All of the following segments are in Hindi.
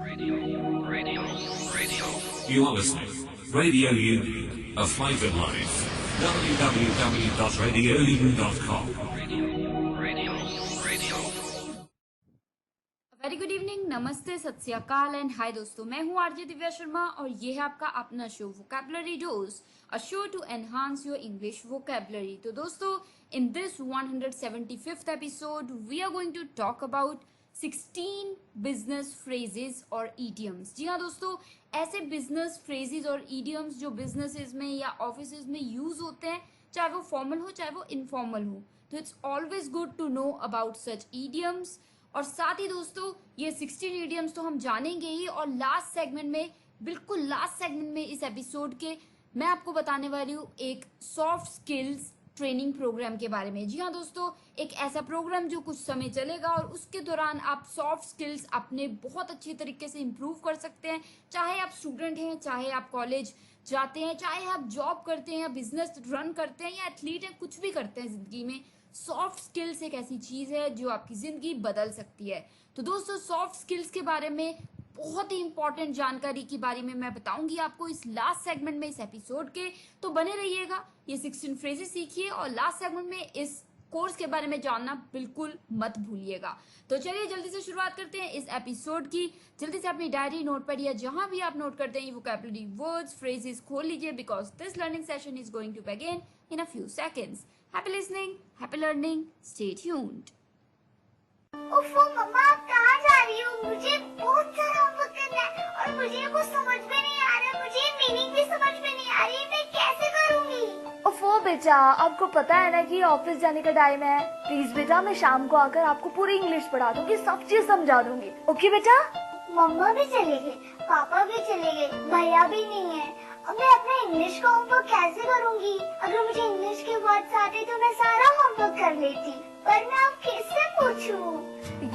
You are listening. Radio U, a flavoured life. www.radiou.com. Very good evening, नमस्ते, सत श्री अकाल एंड हाय दोस्तों, मैं हूं आरजे दिव्या शर्मा और ये है आपका अपना show vocabulary dose, a show to enhance your English vocabulary. तो दोस्तों, in this 175th episode we are going to talk about 16 business phrases और ईडियम्स। जी हाँ दोस्तों, ऐसे बिजनेस फ्रेजेस और ईडियम्स जो बिजनेसेस में या ऑफिसेज में यूज होते हैं, चाहे वो फॉर्मल हो चाहे वो इनफॉर्मल हो। तो it's always good to know about such idioms. और साथ ही दोस्तों, ये 16 ईडियम्स तो हम जानेंगे ही, और लास्ट सेगमेंट में, बिल्कुल लास्ट सेगमेंट में इस एपिसोड के, मैं आपको बताने वाली हूँ एक सॉफ्ट स्किल्स ट्रेनिंग प्रोग्राम के बारे में। जी हाँ दोस्तों, एक ऐसा प्रोग्राम जो कुछ समय चलेगा और उसके दौरान आप सॉफ्ट स्किल्स अपने बहुत अच्छे तरीके से इम्प्रूव कर सकते हैं। चाहे आप स्टूडेंट हैं, चाहे आप कॉलेज जाते हैं, चाहे आप जॉब करते हैं या बिजनेस रन करते हैं या एथलीट हैं, कुछ भी करते हैं जिंदगी में, सॉफ्ट स्किल्स एक ऐसी चीज है जो आपकी जिंदगी बदल सकती है। तो दोस्तों, सॉफ्ट स्किल्स के बारे में बहुत ही इंपॉर्टेंट जानकारी के बारे में मैं बताऊंगी आपको इस लास्ट सेगमेंट में, इस एपिसोड के। तो बने रहिएगा, ये 16 फ्रेजेस सीखिए और लास्ट सेगमेंट में इस कोर्स के बारे में जानना बिल्कुल मत भूलिएगा। तो चलिए जल्दी से शुरुआत करते हैं इस एपिसोड की। जल्दी से अपनी डायरी, नोटपैड या जहां भी आप नोट करते हैं वोकैबुलरी वर्ड्स, फ्रेजेस खोल लीजिए, because this learning session is going to begin in a few seconds. Happy listening, happy learning, stay tuned. ओफो मम्मा, आप कहाँ जा रही हो? मुझे बहुत सारा होमवर्क करना है और मुझे कुछ समझ में नहीं आ रहा, मुझे मीनिंग भी समझ में नहीं आ रही, मैं कैसे करूँगी? ओफो बेटा, आपको पता है ना कि ऑफिस जाने का टाइम है। प्लीज बेटा, मैं शाम को आकर आपको पूरी इंग्लिश पढ़ा दूंगी, सब चीज समझा दूंगी। ओके बेटा? मम्मा भी चले गए, पापा भी चले गए, भैया भी नहीं है। अब मैं अपना इंग्लिश का होमवर्क कैसे करूँगी? अगर मुझे इंग्लिश के वर्ड्स आते तो मैं सारा होमवर्क कर लेती, पर मैं अब किससे पूछूं?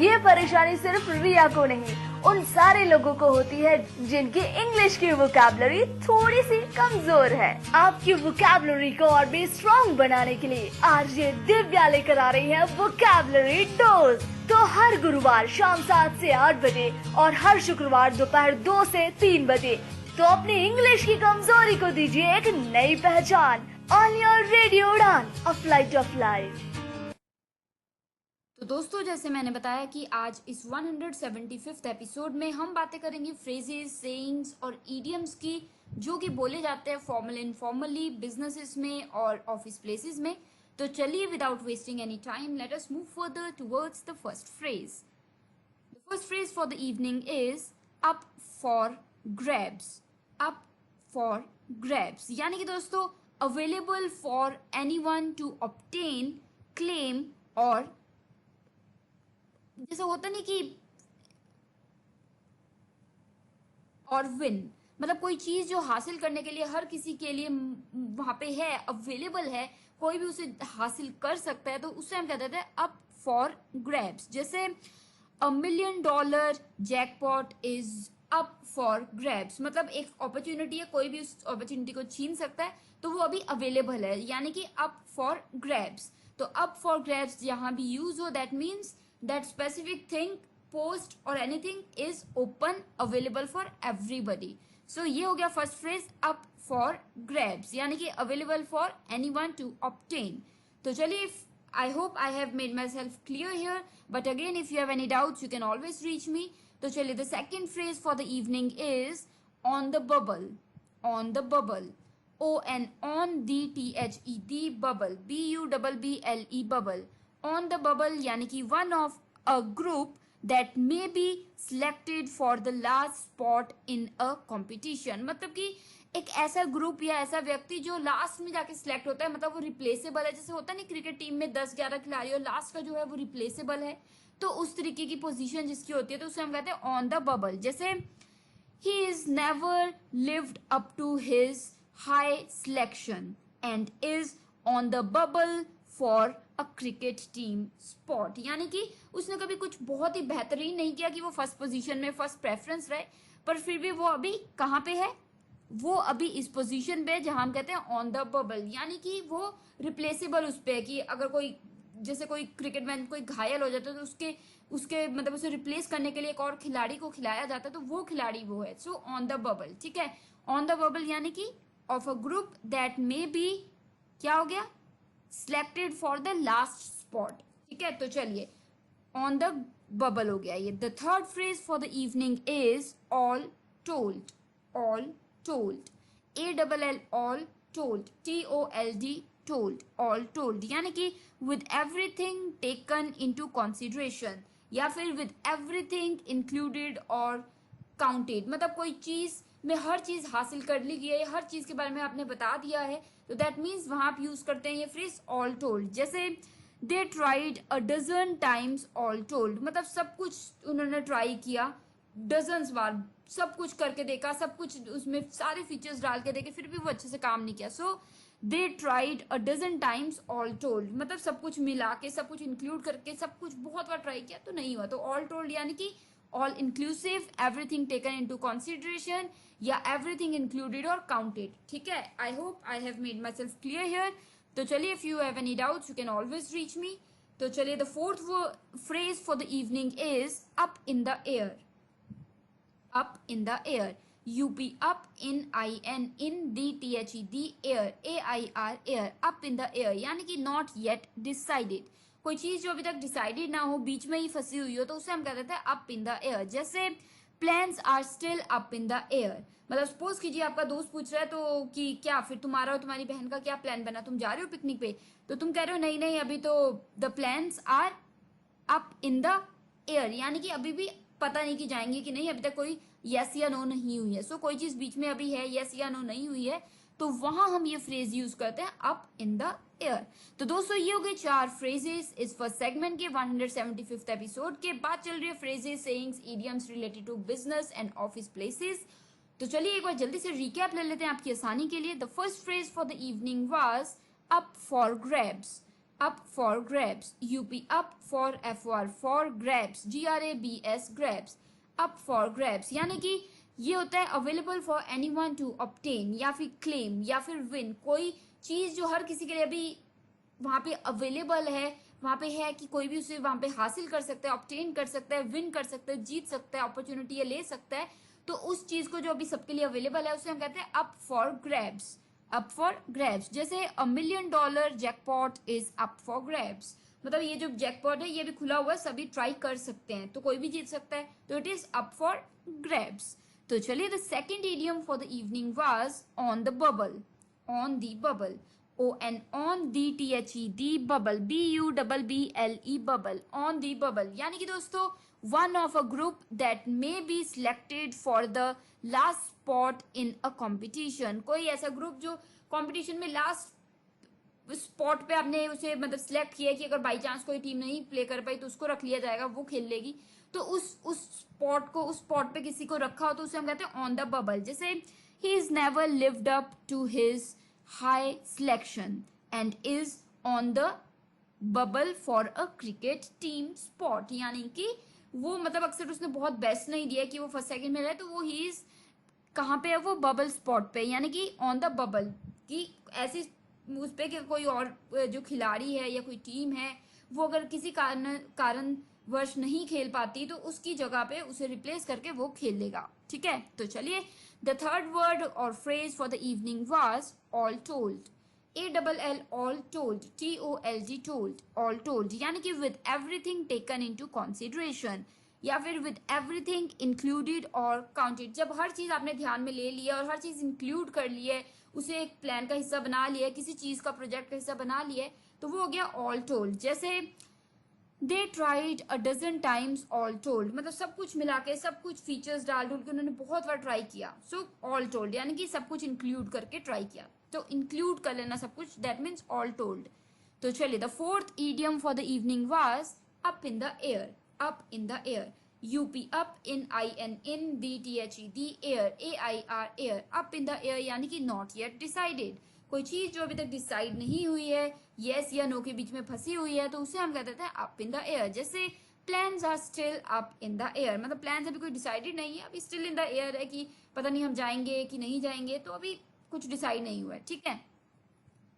ये परेशानी सिर्फ रिया को नहीं, उन सारे लोगों को होती है जिनकी इंग्लिश की वोकैबुलरी थोड़ी सी कमजोर है। आपकी वोकैबुलरी को और भी स्ट्रॉन्ग बनाने के लिए आज ये दिव्या लेकर आ रही है वोकैबुलरी डोज। तो हर गुरुवार शाम 7 से 8 बजे और हर शुक्रवार दोपहर 2 से 3 बजे तो अपनी इंग्लिश की कमजोरी को दीजिए एक नई पहचान। ऑन योर रेडियो उड़ान, अ फ्लाइट ऑफ लाइफ। तो दोस्तों, जैसे मैंने बताया कि आज इस 175th एपिसोड में हम बातें करेंगे फ्रेजेस, सेइंग्स और ईडियम्स की, जो कि बोले जाते हैं फॉर्मल इनफॉर्मली, बिजनेसेस में और ऑफिस प्लेसेस में। तो चलिए, without wasting any time, let us move further towards the first phrase. The first phrase for the evening is up for grabs. Up for grabs यानी कि दोस्तों, available for anyone to obtain, claim और जैसा होता नहीं कि और विन, मतलब कोई चीज जो हासिल करने के लिए हर किसी के लिए वहां पे है, अवेलेबल है, कोई भी उसे हासिल कर सकता है, तो उससे हम कहते हैं अप फॉर ग्रैब्स। जैसे $1 million jackpot is up for grabs, मतलब एक अपॉर्चुनिटी है, कोई भी उस अपॉर्चुनिटी को छीन सकता है, तो वो अभी अवेलेबल है, यानी कि अप फॉर ग्रैब्स। तो अप फॉर ग्रैब्स जहां भी यूज हो, that means that specific thing, post or anything is open, available for everybody. So ये हो गया first phrase, up for grabs, यानी कि available for anyone to obtain. तो चलिए, I hope I have made myself clear here, but again if you have any doubts you can always reach me. तो चलिए, the second phrase for the evening is on the bubble. On the bubble, on the the bubble, BUBBLE bubble. On the bubble यानी कि one of a group that may be selected for the last spot in a competition, मतलब कि एक ऐसा ग्रुप या ऐसा व्यक्ति जो लास्ट में जाके सिलेक्ट होता है, मतलब वो रिप्लेसेबल है। जैसे होता है नहीं, क्रिकेट टीम में 10-11 खिलाड़ी और लास्ट का जो है वो रिप्लेसेबल है, तो उस तरीके की पोजीशन जिसकी होती है, तो उसे हम कहते हैं ऑन द बबल। जैसे he is never lived up to his high selection and is on the bubble for a cricket team spot, यानी कि उसने कभी कुछ बहुत ही बेहतरीन नहीं किया कि वो फर्स्ट पोजीशन में, फर्स्ट प्रेफरेंस रहे, पर फिर भी वो अभी कहाँ पे है, वो अभी इस पोजीशन पे जहां हम कहते हैं ऑन द बबल, यानी कि वो रिप्लेसेबल उस पे है कि अगर कोई जैसे कोई क्रिकेट मैच कोई घायल हो जाता है तो उसके उसके मतलब उसे रिप्लेस करने के लिए एक और खिलाड़ी को खिलाया जाता है, तो वो खिलाड़ी वो है। सो ऑन द बबल, ठीक है। ऑन द बबल यानी कि of a group that may be क्या हो गया, selected for the last spot, ठीक है। तो चलिए ऑन द बबल हो गया ये। The third phrase for the evening is all told, all told, ALL all told, TOLD told, all told यानी कि with everything taken into consideration या फिर विद एवरीथिंग इंक्लूडेड और काउंटेड, मतलब कोई चीज में हर चीज हासिल कर ली गई है, हर चीज के बारे में आपने बता दिया है, तो दैट मीन्स वहां आप यूज करते हैं ये फ्रेज ऑल टोल्ड। जैसे they tried a dozen times all told, मतलब सब कुछ उन्होंने ट्राई किया, डजन्स बार सब कुछ करके देखा, सब कुछ उसमें सारे फीचर्स डाल के देखे, फिर भी वो अच्छे से काम नहीं किया। So they tried a dozen times all told, मतलब सब कुछ मिला के, सब कुछ इंक्लूड करके, सब कुछ बहुत बार ट्राई किया तो नहीं हुआ। तो ऑल टोल्ड यानी कि all inclusive, everything taken into consideration या एवरीथिंग इंक्लूडेड और काउंटेड, ठीक है। आई hope I have made myself clear here. तो चलिए, if you have any doubts you can always reach me. तो चलिए, the fourth phrase for the evening is up in the air, up in the air, UP up in IN in DTHE the air, AIR air, up in the air यानी कि not yet decided, कोई चीज जो अभी तक डिसाइडेड ना हो, बीच में ही फंसी हुई हो, तो उसे हम कह देते हैं up in the air। जैसे plans are still up in the air, मतलब सपोज कीजिए आपका दोस्त पूछ रहा है तो कि क्या फिर तुम्हारा और तुम्हारी बहन का क्या प्लान बना, तुम जा रहे हो पिकनिक पे, तो तुम कह रहे हो नहीं नहीं अभी तो the plans are up in the air, यानी कि अभी भी पता नहीं कि जाएंगे कि नहीं, अभी तक कोई यस या नो नहीं हुई है। सो कोई चीज बीच में अभी है, यस या नो नहीं हुई है, तो वहां हम ये फ्रेज यूज करते हैं अप इन द एयर। तो दोस्तों ये हो गए 4 फ्रेजेस इस फर्स्ट सेगमेंट के 175th एपिसोड के। बाद चल रही है phrases, sayings, idioms related to business and office places. तो चलिए एक बार जल्दी से रिकैप ले लेते हैं आपकी आसानी के लिए। The first phrase for the evening was up for grabs, up for grabs, UP up for for grabs, GRABS grabs, up for grabs यानी कि ये होता है available for anyone to obtain या फिर क्लेम या फिर विन, कोई चीज जो हर किसी के लिए अभी वहां पे अवेलेबल है, वहां पे है कि कोई भी उसे वहां पे हासिल कर सकता है, ऑब्टेन कर सकता है, विन कर सकता है, जीत सकता है, अपॉर्चुनिटी ले सकता है, तो उस चीज को जो अभी सबके लिए अवेलेबल है उसे हम कहते हैं up for grabs, up for grabs. जैसे $1 million jackpot is up for grabs, मतलब ये जो जैकपॉट है ये भी खुला हुआ है, सभी ट्राई कर सकते हैं, तो कोई भी जीत सकता है, तो it is up for grabs. तो चलिए, the second idiom for the evening was on the bubble, on the bubble, on the the bubble, BUBBLE bubble, on the bubble यानी कि दोस्तों one of a group that may be selected for the last spot in a competition, कोई ऐसा ग्रुप जो कंपटीशन में लास्ट स्पॉट पे आपने उसे मतलब सिलेक्ट किया कि अगर बाई चांस कोई टीम नहीं प्ले कर पाई तो उसको रख लिया जाएगा, वो खेल लेगी, तो उस स्पॉट को, उस स्पॉट पे किसी को रखा हो तो उसे हम कहते हैं ऑन द बबल। जैसे he is never lived up to his high selection and is on the bubble for a cricket team spot, यानी कि वो मतलब अक्सर उसने बहुत बेस्ट नहीं दिया कि वो फर्स्ट सेकंड में रहे, तो वो ही इज कहाँ पे है, वो बबल स्पॉट पे, यानी कि ऑन द बबल की ऐसी उस पे कि कोई और जो खिलाड़ी है या कोई टीम है वो अगर किसी कारणवश नहीं खेल पाती तो उसकी जगह पे उसे रिप्लेस करके वो खेल लेगा, ठीक है। तो चलिए, द थर्ड वर्ड और phrase for the evening was all told, ALL all told, TOLD told, all told यानी कि with everything taken into consideration या फिर विद एवरीथिंग इंक्लूडेड और काउंटेड, जब हर चीज आपने ध्यान में ले लिया और हर चीज इंक्लूड कर ली है, उसे एक प्लान का हिस्सा बना लिया, किसी चीज का प्रोजेक्ट का हिस्सा बना लिया, तो वो हो गया ऑल टोल्ड। जैसे they tried a dozen times all told, मतलब सब कुछ मिला के, सब कुछ फीचर्स डाल के उन्होंने बहुत बार ट्राई किया, सो ऑल टोल्ड यानी कि सब कुछ इंक्लूड करके ट्राई किया, तो इंक्लूड कर लेना सब कुछ, दैट मीन्स ऑल टोल्ड। तो चलिए, the fourth idiom for the evening was up in the air, up in the air, UP up in IN in DTHE the air, AIR air, up in the air यानी कि नॉट येट डिसाइडेड, कोई चीज जो अभी तक डिसाइड नहीं हुई है, यस या नो के बीच में फंसी हुई है, तो उसे हम कहते हैं अप इन द एयर। जैसे plans are still up in the air, मतलब प्लान्स अभी कोई डिसाइडेड नहीं है, अभी स्टिल इन द एयर है कि पता नहीं हम जाएंगे कि नहीं जाएंगे, तो अभी कुछ डिसाइड नहीं हुआ है, ठीक है।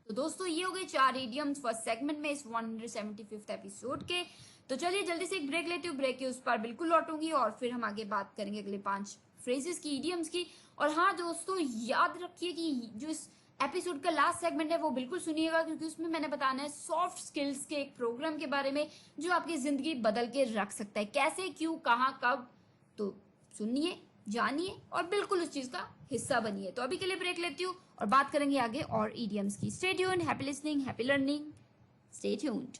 तो दोस्तों ये हो गए 4 इडियम्स फर्स्ट सेगमेंट में इस 175th एपिसोड के। तो चलिए जल्दी से एक ब्रेक लेती हूँ, ब्रेक के उस पर बिल्कुल लौटूंगी और फिर हम आगे बात करेंगे अगले 5 फ्रेजेस की, इडियम्स की। और हाँ दोस्तों याद रखिए कि जो इस एपिसोड का लास्ट सेगमेंट है वो बिल्कुल सुनिएगा, क्योंकि उसमें मैंने बताना है सॉफ्ट स्किल्स के एक प्रोग्राम के बारे में जो आपकी जिंदगी बदल के रख सकता है। कैसे, क्यों, कहाँ, कब, तो सुनिए, जानिए और बिल्कुल उस चीज का हिस्सा बनिए। तो अभी के लिए ब्रेक लेती हूँ और बात करेंगे आगे और इडियम्स की। Stay tuned, happy listening, happy learning, stay tuned.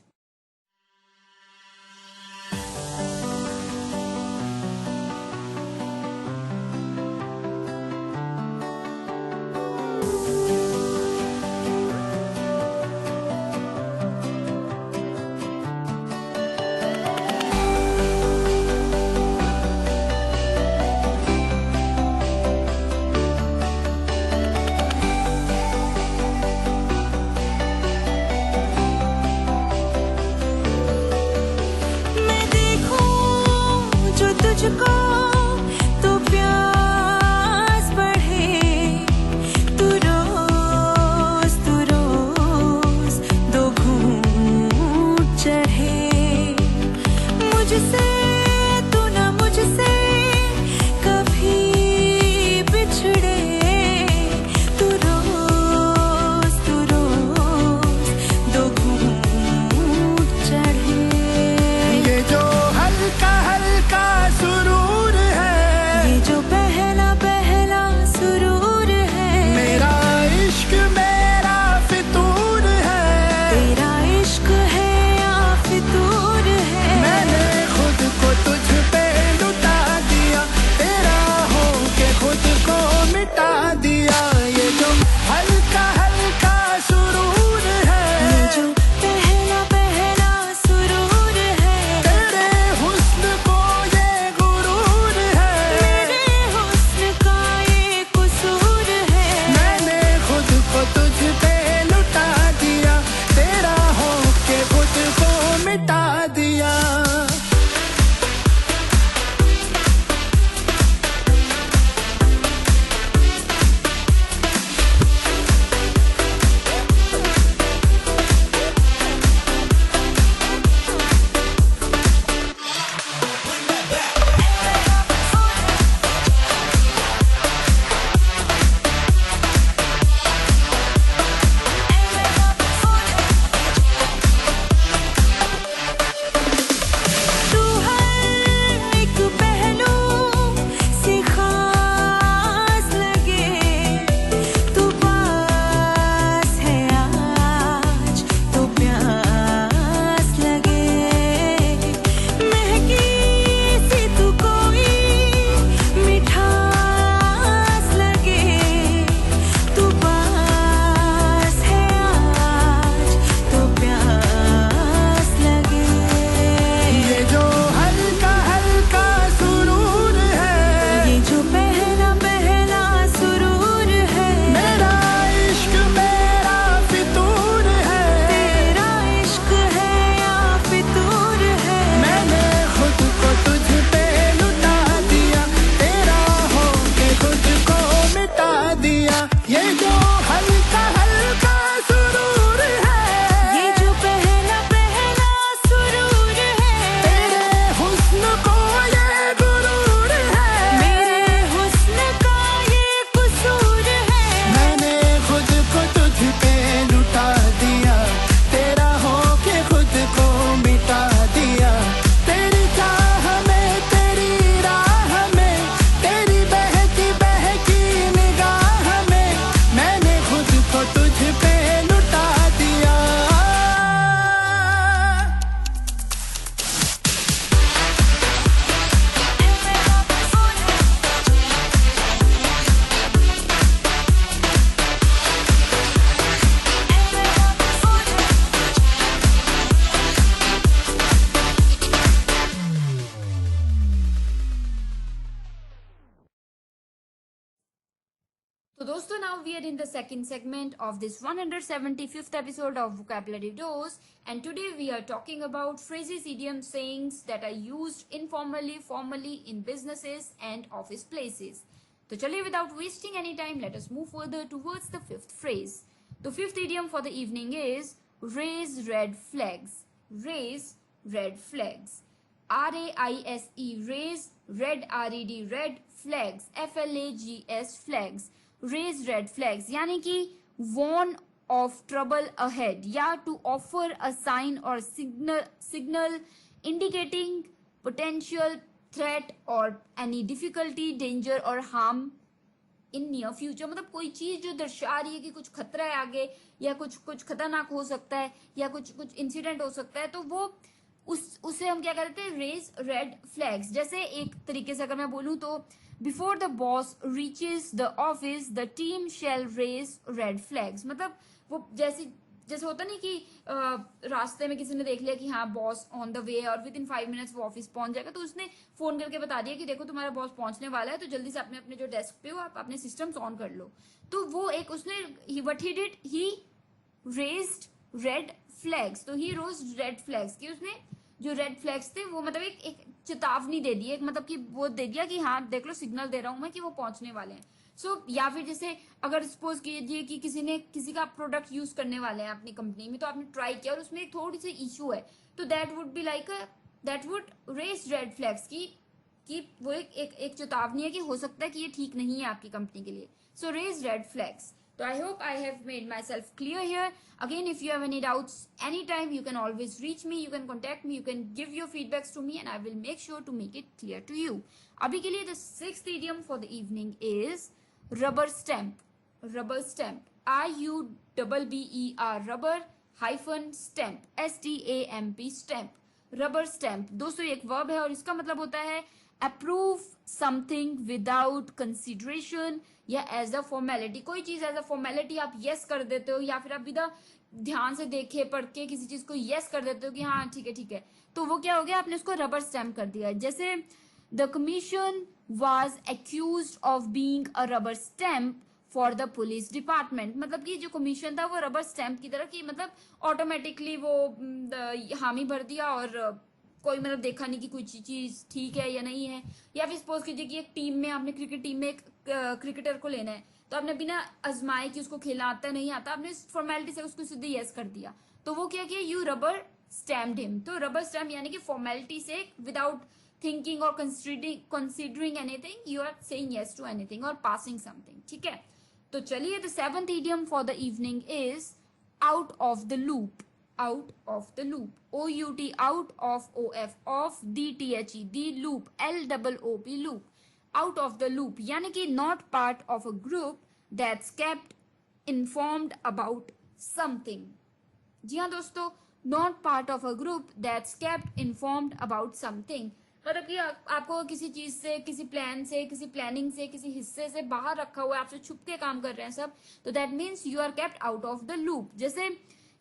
So दोस्तों now we are in the second segment of this 175th episode of Vocabulary Dose, and today we are talking about phrases, idioms, sayings that are used informally, formally in businesses and office places. तो चलिए without wasting any time, let us move further towards the fifth phrase. तो fifth idiom for the evening is raise red flags. Raise red flags. RAISE, raise, red, RED, red, flags, FLAGS, flags. Raise red flags यानी कि warn of trouble ahead या to offer a sign or signal indicating potential threat or any difficulty, danger or harm in near future. मतलब कोई चीज जो दर्शा रही है कि कुछ खतरा है आगे, या कुछ खतरनाक हो सकता है, या कुछ इंसिडेंट हो सकता है, तो वो उसे हम क्या कहते हैं, रेज रेड फ्लैग्स. जैसे एक तरीके से अगर मैं बोलूं तो before the boss reaches the office the team shall raise red flags. मतलब वो जैसे होता नहीं कि रास्ते में किसी ने देख लिया कि हाँ बॉस ऑन द वे, और विद इन 5 मिनट्स वो ऑफिस पहुंच जाएगा, तो उसने फोन करके बता दिया कि देखो तुम्हारा बॉस पहुंचने वाला है, तो जल्दी से अपने जो डेस्क पे हो आप अपने सिस्टम्स ऑन कर लो. तो वो एक उसने what he did, he raised red flags. तो ही रोज रेड फ्लैग्स की उसने जो रेड फ्लैग्स थे वो मतलब एक चेतावनी दे दी, मतलब कि वो दे दिया कि हाँ देख लो सिग्नल दे रहा हूं मैं कि वो पहुंचने वाले हैं. या फिर जैसे अगर सपोज कीजिए कि किसी का प्रोडक्ट यूज करने वाले हैं अपनी कंपनी में, तो आपने ट्राई किया और उसमें एक थोड़ी सी इशू है, तो that would be like that would raise red flags कि वो एक चेतावनी है कि हो सकता है कि ये ठीक नहीं है आपकी कंपनी के लिए. So raise red flags. So I hope I have made myself clear here. Again, if you have any doubts anytime, you can always reach me, you can contact me, you can give your feedbacks to me and I will make sure to make it clear to you. Abhi ke liye the sixth idiom for the evening is rubber stamp. Rubber stamp. RUBBER, rubber hyphen stamp. STAMP, stamp. Rubber stamp. दोस्तों ये एक verb है और इसका मतलब होता है approve something without consideration या एज अ फॉर्मेलिटी. कोई चीज एज अ फॉर्मेलिटी आप यस कर देते हो, या फिर आप बिना ध्यान से देखे पढ़ के किसी चीज को यस कर देते हो कि हाँ ठीक है, तो वो क्या हो गया, आपने उसको रबर स्टैम्प कर दिया. जैसे the commission was accused of being a rubber stamp for the police department. मतलब कि जो कमीशन था वो रबर स्टैम्प की तरह की, मतलब ऑटोमेटिकली वो हामी भर दिया और कोई मतलब देखा नहीं कि कोई चीज ठीक है या नहीं है. या फिर सपोज कीजिए कि एक टीम में आपने क्रिकेट टीम में एक क्रिकेटर को लेना है, तो आपने बिना आजमाए कि उसको खेलना आता है नहीं आता, आपने फॉर्मेलिटी से उसको सीधे यस कर दिया, तो वो क्या किया, यू रबर स्टैम्प्ड हिम. तो रबर स्टैम्प यानी कि फॉर्मेलिटी से विदाउट थिंकिंग और considering anything you are saying yes to anything और पासिंग समथिंग. ठीक है, तो चलिए the seventh idiom for the evening is out of the loop. Out of the loop. OUT, out of, OF, off, DTHE, the loop, LOOP, loop. Out of the loop यानी कि not part of a group that's kept informed about something. जी हाँ दोस्तों, not part of a group that's kept informed about something. मतलब कि आपको किसी चीज से, किसी प्लान से, किसी प्लानिंग से, किसी हिस्से से बाहर रखा हुआ है, आपसे छुप के काम कर रहे हैं सब, तो that means you are kept out of the loop. जैसे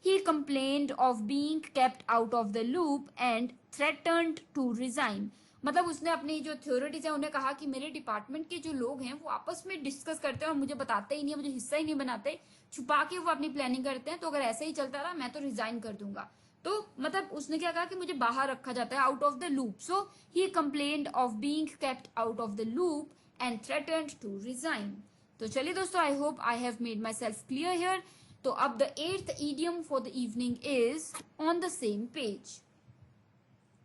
he complained of being kept out of the loop and threatened to resign. मतलब उसने अपनी जो थ्योरिटीज है उन्हें कहा कि मेरे डिपार्टमेंट के जो लोग हैं वो आपस में डिस्कस करते हैं और मुझे बताते ही नहीं है, मुझे हिस्सा ही नहीं बनाते, छुपा के वो अपनी प्लानिंग करते हैं, तो अगर ऐसे ही चलता रहा मैं तो रिजाइन कर दूंगा. तो मतलब उसने क्या कहा कि मुझे बाहर रखा जाता है, out of the loop. So he complained of being kept out of the loop and threatened to resign. तो चलिए दोस्तों, I hope I have made myself clear here. तो अब the eighth idiom for the evening is on the same page.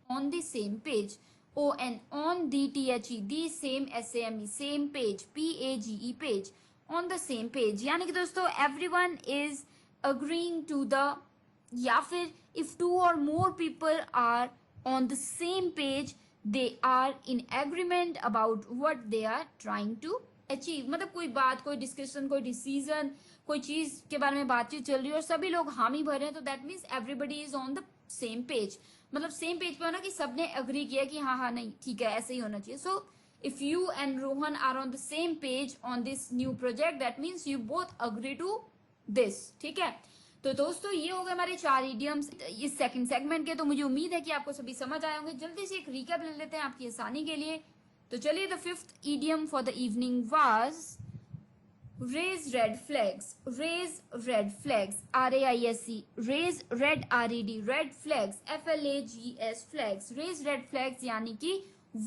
On the same page. on DTHE, the same, SAME, same page, PAGE, page. On the same page यानी कि दोस्तों everyone is agreeing to the, या फिर if two or more people are on the same page they are in agreement about what they are trying to achieve. मतलब कोई बात, कोई डिस्कशन, कोई डिसीजन, कोई चीज के बारे में बातचीत चल रही है और सभी लोग हामी भर रहे हैं, तो that means everybody is on the same page. मतलब सेम पेज पे होना कि सबने अग्री किया कि हाँ नहीं ठीक है ऐसे ही होना चाहिए. So if you and Rohan are on the same page on this new project that means you both agree to this. ठीक है, तो दोस्तों ये हो गए हमारे 4 इडियम्स इस सेकंड सेगमेंट के. तो मुझे उम्मीद है कि आपको सभी समझ आए होंगे. जल्दी से एक रिकैप ले लेते हैं आपकी आसानी के लिए. तो चलिए, the fifth idiom for the evening was raise red flags. Raise red flags. RAISE, raise red, RED, red flags, FLAGS, flags. Raise red flags यानी कि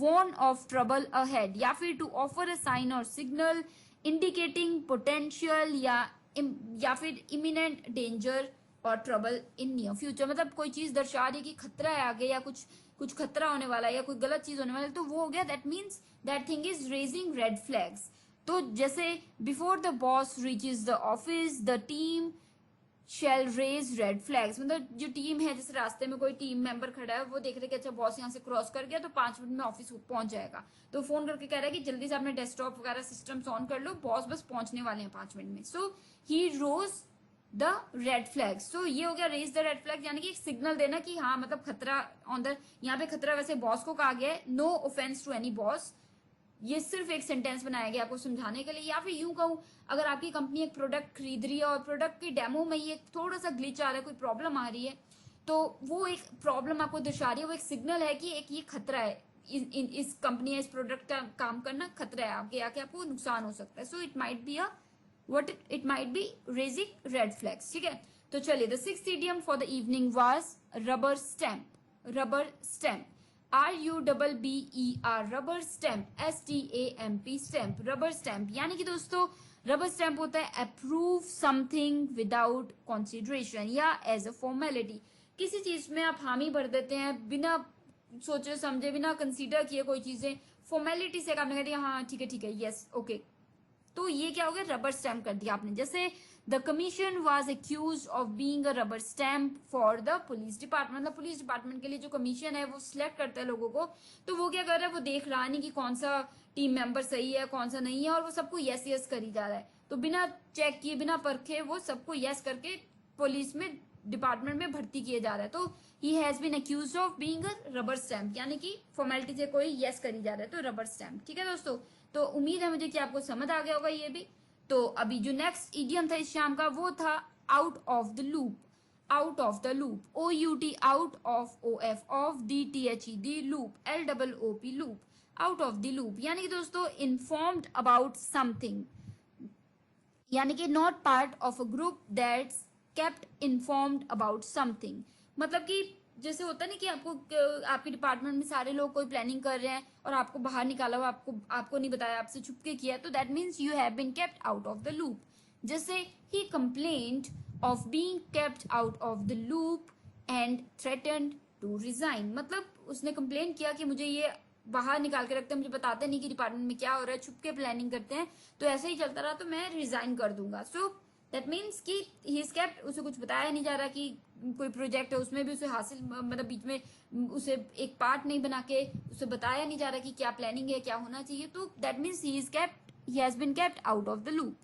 warn of trouble ahead या फिर to offer a sign or signal indicating potential या या फिर इमिनेंट डेंजर और ट्रबल इन नियर फ्यूचर, मतलब कोई चीज दर्शा रही है कि खतरा है आगे या कुछ खतरा होने वाला है या कोई गलत चीज होने वाला है, तो वो हो गया that means that thing is raising red flags. तो जैसे before the boss reaches the office the team shall raise red flags, मतलब जो टीम है, जैसे रास्ते में कोई टीम मेंबर खड़ा है, वो देख रहे कि अच्छा बॉस यहाँ से क्रॉस कर गया तो 5 मिनट में ऑफिस पहुंच जाएगा, तो फोन करके कह रहा है कि जल्दी से अपने डेस्कटॉप वगैरह सिस्टम्स ऑन कर लो, बॉस बस पहुंचने वाले हैं 5 मिनट में। सो ही रोज द रेड फ्लैग। सो ये हो गया रेज द रेड फ्लैग, यानी कि एक सिग्नल देना कि हाँ मतलब खतरा ऑन द, यहाँ पे खतरा वैसे बॉस को कहा गया है, no offence to any boss, ये सिर्फ एक सेंटेंस बनाया गया आपको समझाने के लिए। या फिर यूं कहूं, अगर आपकी कंपनी एक प्रोडक्ट खरीद रही है और प्रोडक्ट की डेमो में ये थोड़ा सा ग्लिच आ रहा है, कोई प्रॉब्लम आ रही है, तो वो एक प्रॉब्लम आपको दर्शा रही है, वो एक सिग्नल है कि एक ये खतरा है, इस कंपनी या इस प्रोडक्ट का काम करना खतरा है, आगे आके आपको नुकसान हो सकता है। So it might be it might be raising red flags, ठीक है। तो चलिए, the 6th idiom for the evening was rubber stamp. Rubber stamp, RUBBER, rubber stamp, STAMP, stamp, rubber stamp, यानी कि दोस्तों रबर स्टैम्प होता है अप्रूव समथिंग विदाउट कंसिडरेशन या एज अ फॉर्मेलिटी। किसी चीज में आप हामी भर देते हैं बिना सोचे समझे, बिना कंसीडर किए, कोई चीजें फॉर्मेलिटी से आपने कह दिया हाँ ठीक है यस ओके, तो ये क्या हो गया, रबर स्टैम्प कर दिया आपने। जैसे the commission was accused of being a rubber stamp for the police department, मतलब पुलिस डिपार्टमेंट के लिए जो कमीशन है वो सिलेक्ट करता है लोगों को, तो वो क्या कर रहा है, वो देख रहा नहीं कि कौन सा टीम मेंबर सही है कौन सा नहीं है, और वो सबको यस यस करी जा रहा है, तो बिना चेक किए बिना परखे वो सबको यस करके पुलिस में डिपार्टमेंट में भर्ती किए जा रहा है। तो he has been accused of being a rubber stamp, यानी कि फॉर्मेलिटी से कोई यस करी जा रहा है, तो रबर स्टैम्प, ठीक है दोस्तों। तो उम्मीद है मुझे कि आपको समझ आ गया होगा ये भी। तो अभी जो नेक्स्ट इडियम था इस शाम का वो था out of the loop. Out of the loop, OUT, out of, OF, of, DTHE, loop, LOOP, loop, out of the loop, यानी कि दोस्तों इन्फॉर्म्ड अबाउट समथिंग, यानी कि not part of a group that's kept informed about something, मतलब कि जैसे होता है ना कि आपके डिपार्टमेंट में सारे लोग कोई प्लानिंग कर रहे हैं और आपको बाहर निकाला हुआ, आपको नहीं बताया, आपसे छुपके किया, तो that means you have been kept out of the loop. जैसे he complained of being kept out of the loop and threatened to resign, मतलब उसने कंप्लेन किया कि मुझे ये बाहर निकाल के रखते हैं, मुझे बताते नहीं कि डिपार्टमेंट में क्या हो रहा है, छुपके प्लानिंग करते हैं, तो ऐसे ही चलता रहा तो मैं रिजाइन कर दूंगा। सो दैट मीन्स कि ही इज केप्ट, उसे कुछ बताया नहीं जा रहा कि कोई प्रोजेक्ट है उसमें भी उसे हासिल, मतलब बीच में उसे एक पार्ट नहीं बना के उसे बताया नहीं जा रहा कि क्या प्लानिंग है क्या होना चाहिए, तो that means he is kept, he has been kept out of the loop.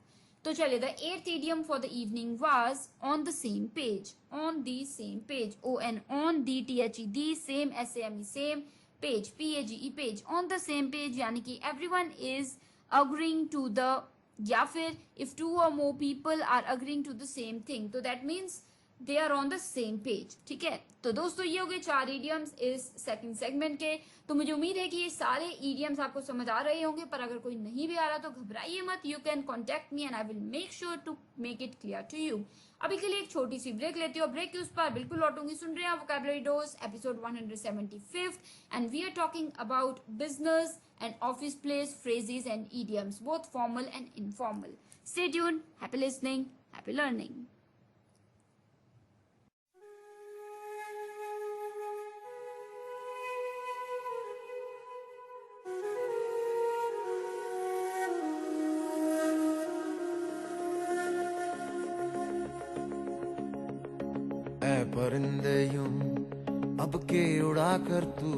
तो चलिए, the 8th idiom for the evening was on the same page. On the same page, ON, on, DTHE, same, SAME, same, page, PAGE, page, on the same page, यानी कि everyone is agreeing to the, या फिर if 2 or more people are agreeing to the same thing, तो that means they are on the same page, ठीक है। तो दोस्तों ये हो गए 4 idioms इस सेकंड सेगमेंट के। तो मुझे उम्मीद है कि ये सारे idioms आपको समझ आ रहे होंगे, पर अगर कोई नहीं भी आ रहा तो घबराइए मत, you can contact me and I will make sure to make it clear to you. अभी के लिए एक छोटी सी ब्रेक लेती हूँ, ब्रेक के उस पर बिल्कुल लौटूंगी। सुन रहे हैं vocabulary dose episode 175 and we are talking about business and office place phrases and idioms, both formal and informal. Stay tuned. Happy listening. Happy learning. ऐ परिंदे यूं अब के उड़ा कर तू,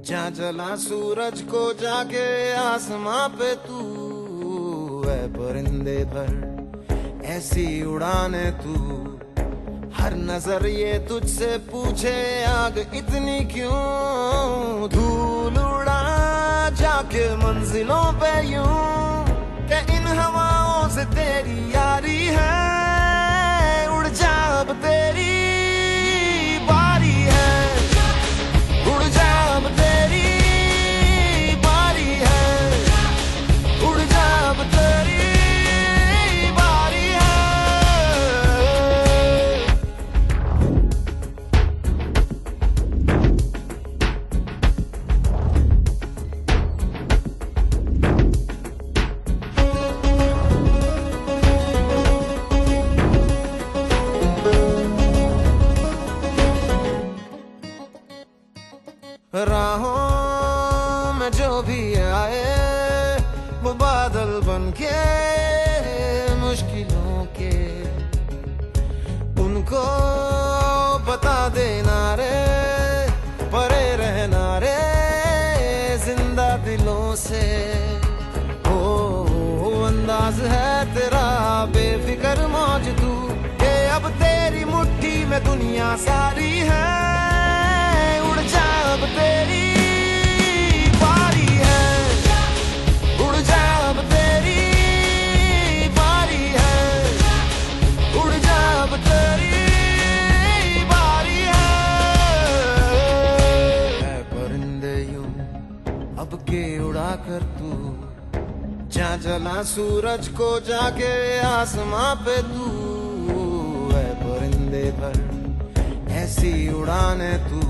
जा जला सूरज को जाके आसमां पे तू, ऐ परिंदे भर ऐसी उड़ाने तू, हर नजर ये तुझसे पूछे आग इतनी क्यों, धूल उड़ा जाके मंजिलों पे यूं, के इन हवाओं से तेरी यारी है, उड़ जा अब तेरी बारी है, उड़ जा अब तेरी बारी है, उड़ जा अब तेरी बारी है। बन के मुश्किलों के उनको बता देना रे, परे रहना रे जिंदा दिलों से। अंदाज है तेरा बेफिक्र मौज तू, के अब तेरी मुट्ठी में दुनिया सारी है। उड़ जा अब तेरी बारी है, उड़ जा अब तेरी बारी है, उड़ जा अब तेरी बारी है। परिंदे यूं अब के उड़ा कर तू, जहाँ जला सूरज को जाके आसमां पे तू। है परिंदे पर ऐसी उड़ाने तू,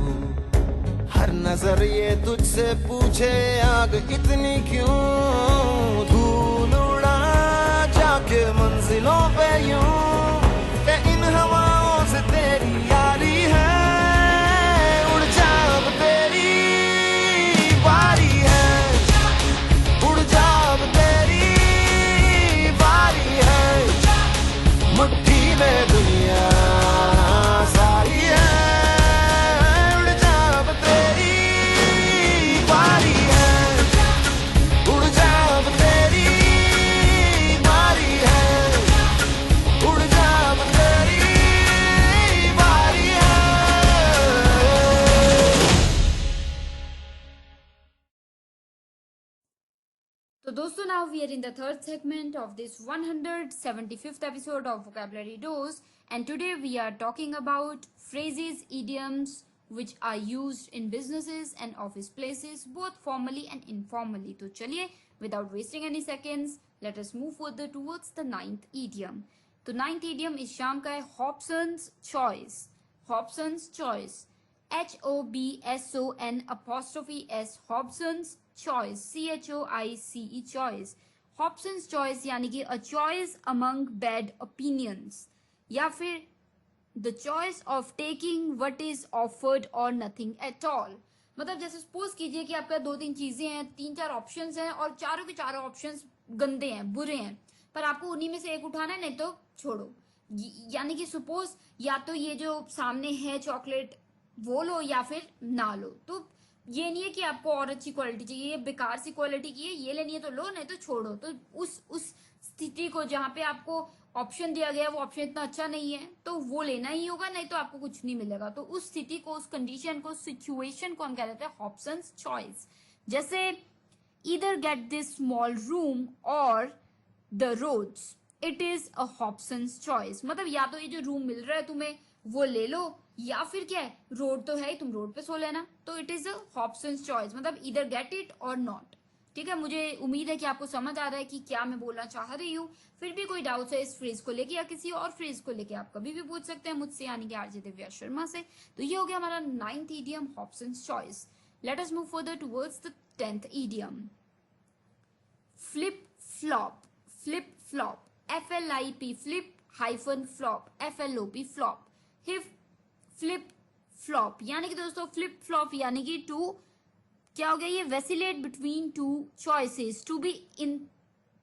हर नजर ये तुझसे पूछे आग इतनी क्यों। धूल उड़ा जाके मंजिलों पे यूं, के इन हवाओं से तेरी यारी है। उड़ जा अब तेरी बारी है, उड़ जा अब तेरी बारी है। मुट्ठी में दुनिया सारी है, उड़ जा अब तेरी बारी है, उड़ जा अब तेरी बारी है, उड़ जा अब तेरी बारी है। तो दोस्तों, now we are in the third segment of this 175th episode of Vocabulary Dose, and today we are talking about phrases, idioms which are used in businesses and office places, both formally and informally. तो चलिए, without wasting any seconds, let us move further towards the ninth idiom. तो ninth idiom इस शाम का है Hobson's choice. Hobson's choice. HOBSON''S Hobson's choice, CHOICE choice. Hobson's choice यानी कि a choice among bad opinions, या फिर the choice of taking what is offered or nothing at all. मतलब जैसे सपोज कीजिए कि आपका 2-3 चीजें हैं, 3-4 ऑप्शंस हैं और चारों के चारों ऑप्शंस गंदे हैं, बुरे हैं, पर आपको उन्हीं में से एक उठाना है, नहीं तो छोड़ो। यानी कि सपोज या तो ये जो सामने है चॉकलेट वो लो या फिर ना लो। तो ये नहीं है कि आपको और अच्छी क्वालिटी चाहिए, ये बेकार सी क्वालिटी की है, ये लेनी है तो लो, नहीं तो छोड़ो। तो उस स्थिति को जहाँ पे आपको ऑप्शन दिया गया वो ऑप्शन इतना अच्छा नहीं है तो वो लेना ही होगा, नहीं तो आपको कुछ नहीं मिलेगा। तो उस स्थिति को, उस कंडीशन को, सिचुएशन को हम कह देते हैं हॉब्सन्स चॉइस। जैसे either get this small room और the roads, it is a Hobson's choice. मतलब या तो ये जो रूम मिल रहा है तुम्हें वो ले लो, या फिर क्या है, रोड तो है ही, तुम रोड पे सो लेना। तो it is a Hobson's choice, मतलब ईदर गेट इट और नॉट। ठीक है, मुझे उम्मीद है कि आपको समझ आ रहा है कि क्या मैं बोलना चाह रही हूँ। फिर भी कोई डाउट है इस फ्रेज को लेके या किसी और फ्रेज को लेके, आप कभी भी पूछ सकते हैं मुझसे, यानी कि आरजे दिव्या शर्मा से। तो ये हो गया हमारा 9th idiom, Hobson's choice. Late us move further towards the 10th idiom, flip flop. Flip flop, FLIP, flip hyphen flop, FLOP flop. हिफ flip flop यानी कि दोस्तों फ्लिप फ्लॉप यानी कि टू, क्या हो गया ये, vacillate between two choices, to be in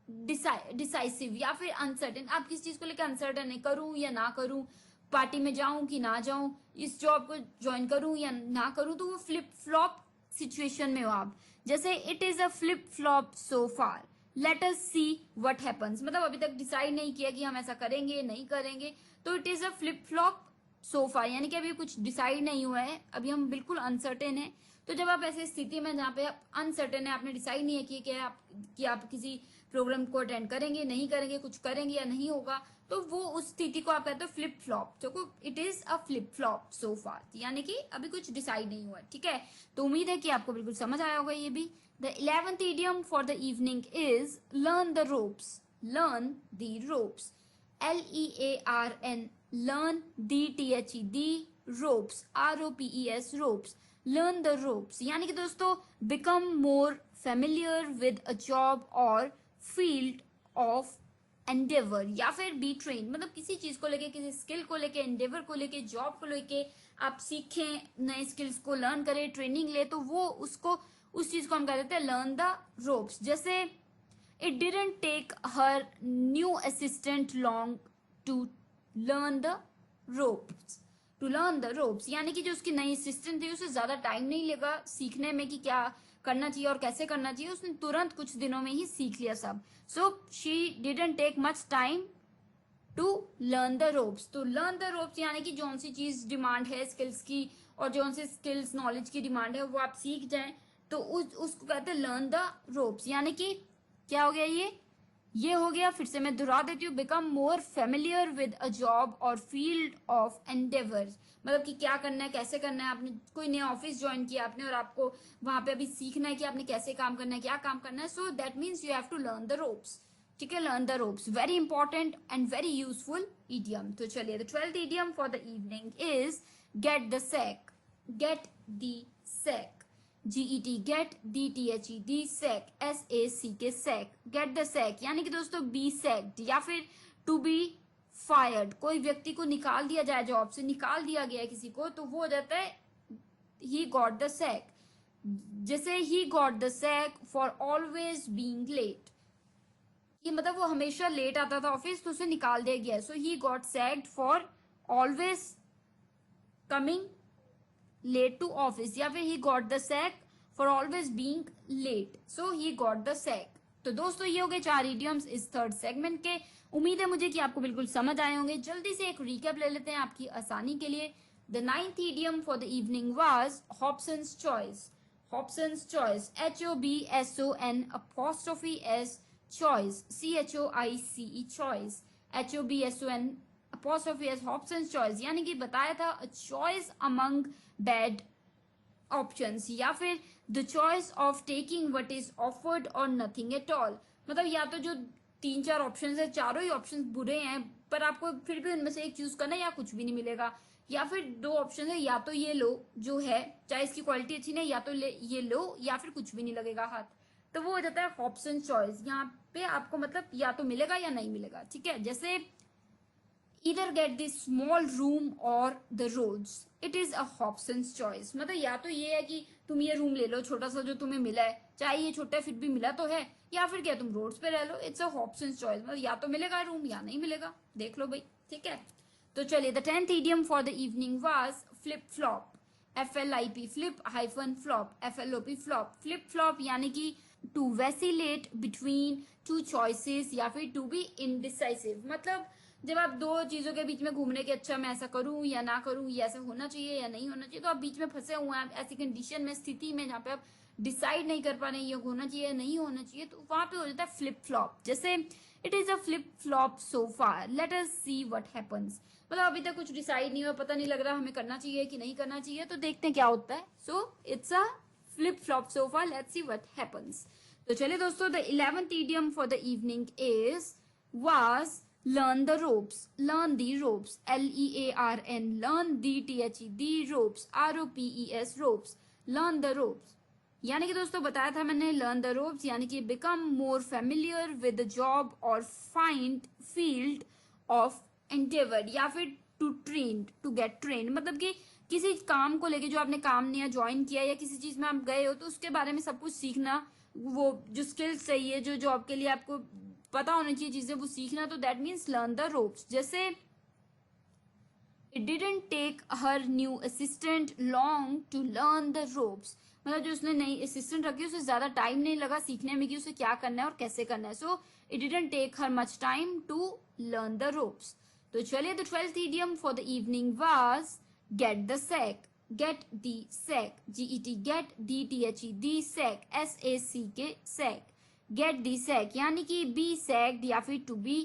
decisive या फिर अनसर्टेन। आप किस चीज को लेकर अनसर्टेन है, करूं या ना करूं, पार्टी में जाऊं कि ना जाऊं, इस जॉब को ज्वाइन करूं या ना करूं, तो वो फ्लिप फ्लॉप सिचुएशन में हो आप। जैसे it is a flip flop so far, let us see what happens. मतलब अभी तक डिसाइड नहीं किया कि हम ऐसा करेंगे नहीं करेंगे, तो it is a flip flop so far यानी कि अभी कुछ डिसाइड नहीं हुआ है, अभी हम बिल्कुल अनसर्टेन है। तो जब आप ऐसी स्थिति में जहाँ पे आप अनसर्टेन है, आपने डिसाइड नहीं है कि आप किसी प्रोग्राम को अटेंड करेंगे नहीं करेंगे, कुछ करेंगे या नहीं होगा, तो वो उस स्थिति को आप कहते हो फ्लिप फ्लॉप। तो it is a flip flop so far, यानी कि अभी कुछ डिसाइड नहीं हुआ। ठीक है, तो उम्मीद है कि आपको बिल्कुल समझ आया होगा ये भी। The 11th idiom for the evening is learn the ropes. Learn the ropes, LEARN, learn, the ropes, ROPES, ropes, learn the ropes यानी कि दोस्तों become more familiar with a job or field of endeavor, या फिर be trained, मतलब किसी चीज को लेके, किसी स्किल को लेके, endeavor को लेके, जॉब को लेके आप सीखें, नए स्किल्स को लर्न करें, ट्रेनिंग ले, तो वो उसको, उस चीज को हम कह देते हैं लर्न द रोप्स। जैसे It didn't take her new assistant long to learn the ropes. To learn the ropes यानी कि जो उसकी नई असिस्टेंट थी उसे ज्यादा टाइम नहीं लगा सीखने में कि क्या करना चाहिए और कैसे करना चाहिए, उसने तुरंत कुछ दिनों में ही सीख लिया सब. So she didn't take much time to learn the ropes. तो learn the ropes यानी कि जौन सी चीज डिमांड है स्किल्स की और जौन सी स्किल्स नॉलेज की डिमांड है वो आप सीख जाएं तो उसको कहते हैं लर्न द रोप्स. यानी कि क्या हो गया ये हो गया. फिर से मैं दोहरा देती हूँ. Become more familiar with a job और फील्ड ऑफ एंडेवर्स. मतलब कि क्या करना है कैसे करना है. आपने कोई नया ऑफिस ज्वाइन किया आपने और आपको वहां पे अभी सीखना है कि आपने कैसे काम करना है क्या काम करना है. So that means you have to learn the ropes. ठीक है, learn the ropes very important and very useful idiom. तो चलिए the 12th idiom for the evening is get the sack. Get the sack. GET get DTHE the sack SACK sack. Get the sack यानी कि दोस्तों बी सैक्ड या फिर टू बी फायर्ड. कोई व्यक्ति को निकाल दिया जाए जॉब से, निकाल दिया गया है किसी को तो वो हो जाता है ही गॉट द सैक. जैसे he got the sack for always being late. ये मतलब वो हमेशा लेट आता था ऑफिस तो उसे निकाल दिया गया. So he got sacked for always coming late to office या फिर he got the sack for always being late. So he got the sack. तो दोस्तों ये हो गए 4 इडियम्स इस 3rd सेगमेंट के. उम्मीद है मुझे कि आपको बिल्कुल समझ आए होंगे. जल्दी से एक रिकैप ले लेते हैं आपकी आसानी के लिए. The 9th idiom for the evening was Hobson's choice. Hobson's choice HOBSON apostrophe S choice CHOICE choice HOBSON apostrophe S Hobson's choice. यानी कि बताया था a choice among bad options या फिर the choice of taking what is offered or nothing at all. मतलब या तो जो 3-4 ऑप्शंस है चारों ही ऑप्शंस बुरे हैं पर आपको फिर भी उनमें से एक चूज करना है या कुछ भी नहीं मिलेगा. या फिर 2 ऑप्शन है या तो ये लो जो है चाहे इसकी क्वालिटी अच्छी नहीं या तो ये लो या फिर कुछ भी नहीं लगेगा हाथ. तो वो हो जाता है हॉब्सन्स चॉइस. यहाँ पे आपको मतलब या तो मिलेगा या नहीं मिलेगा. ठीक है, जैसे either get this small room or the roads. It is a Hobson's choice. मतलब या तो ये है कि तुम ये रूम ले लो छोटा सा जो तुम्हें मिला है चाहे ये छोटा फिर भी मिला तो है या फिर क्या तुम रोड्स पे रह लो. It's a Hobson's choice. मतलब या तो मिलेगा रूम या नहीं मिलेगा. देख लो भाई. ठीक है, तो चलिए the 10th idiom for the evening was flip flop. FLIP flip hyphen flop FLOP flop. flip flop यानी कि to vacillate between two choices या फिर to be indecisive. मतलब जब आप 2 चीजों के बीच में घूमने के अच्छा मैं ऐसा करूं या ना करूं या ऐसा होना चाहिए या नहीं होना चाहिए तो आप बीच में फंसे हुए हैं ऐसी कंडीशन में स्थिति में जहाँ पे आप डिसाइड नहीं कर पा रहे ये होना चाहिए या नहीं होना चाहिए तो वहां पे हो जाता है फ्लिप फ्लॉप. जैसे it is a flip flop so far let us see what happens. मतलब अभी तक कुछ डिसाइड नहीं हुआ पता नहीं लग रहा हमें करना चाहिए कि नहीं करना चाहिए तो देखते हैं क्या होता है. So it's a flip flop so far let's see what happens. तो चलिए दोस्तों the 11th idiom for the evening is was learn the ropes. learn the ropes LEARN learn DTHE the ropes ROPES ropes. learn the ropes यानी कि दोस्तों बताया था मैंने learn the ropes यानी कि become more familiar with the job or find field of endeavor या फिर to trained to get trained. मतलब कि किसी काम को लेके जो आपने काम नया ज्वाइन किया या किसी चीज में आप गए हो तो उसके बारे में सब कुछ सीखना वो जो स्किल्स चाहिए जो जॉब के लिए आपको पता होना चाहिए चीजें वो सीखना तो that means learn the ropes. जैसे it didn't take her new assistant long to learn the ropes. मतलब जो उसने नई असिस्टेंट रखी उसे ज्यादा टाइम नहीं लगा सीखने में कि उसे क्या करना है और कैसे करना है. So it didn't take her much time to learn the ropes. तो चलिए the 12th idiom for the evening was get the sack. Get the sack GET get DTHE the sack SACK sack. Get the sack यानी कि बी सैक्ड या फिर टू बी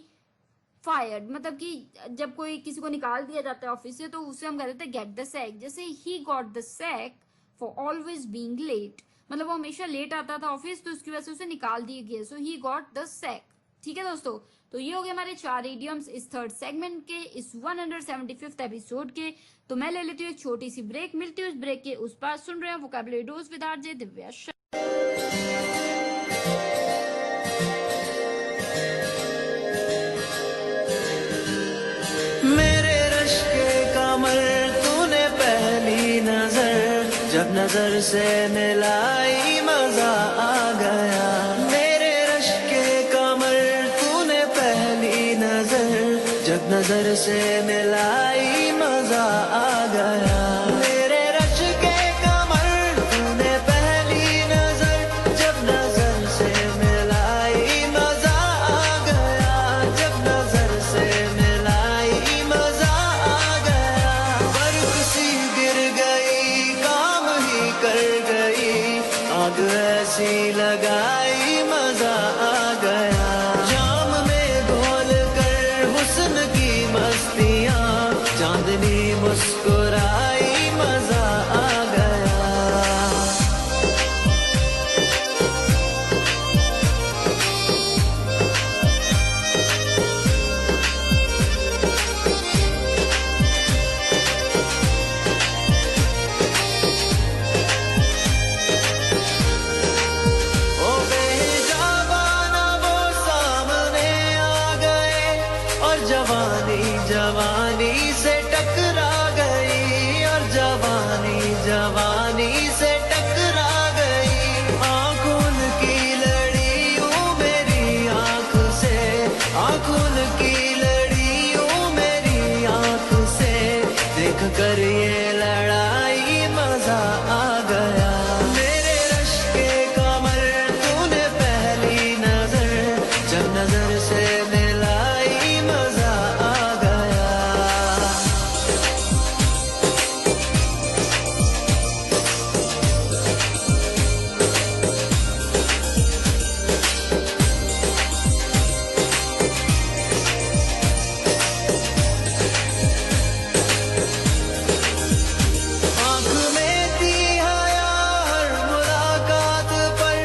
फायर्ड. मतलब कि जब कोई किसी को निकाल दिया जाता है ऑफिस से तो उसे हम कहते हैं गेट द सैक. जैसे he got the sack for always being late. मतलब वो हमेशा लेट आता था ऑफिस तो उसकी वजह से उसे निकाल दिए गए. सो ही गॉट द सैक. ठीक है दोस्तों, तो ये हो गए हमारे 4 इडियम्स इस 3rd सेगमेंट के इस 175th एपिसोड के. तो मैं ले लेती हूँ एक छोटी सी ब्रेक. मिलती हूँ इस ब्रेक के उस पार. सुन रहे हैं vocabulary dose with RJ Divya. मेरे रश के कमर तूने पहली नजर जब नजर से मिलाई मजा आ गया. मेरे रश के जब नजर से मिलाई मजा आ गया मेरे रश के कमर तूने पहली नजर जब नजर से मिलाई मजा आ गया जब नजर से मिलाई मजा आ गया बर्फ सी गिर गई काम ही कर गई आग ऐसी लगाई मजा आ गया जाम में घोल कर हुस्न की मस्तियाँ चांदनी मुस्कुराई मजा आ गया ओ बेजाबाना वो सामने आ गए और जवानी जवानी से टकरा गई और जवानी जवानी से टकरा गई आंखों की लड़ियों मेरी आंख से आंखों की लड़ियों मेरी आंख से देख कर ये लड़ाई मजा आ गया मेरे रश के कमर तूने पहली नजर जब नजर से मिलाई मजा आ गया आँख में थी हया हर मुलाकात पर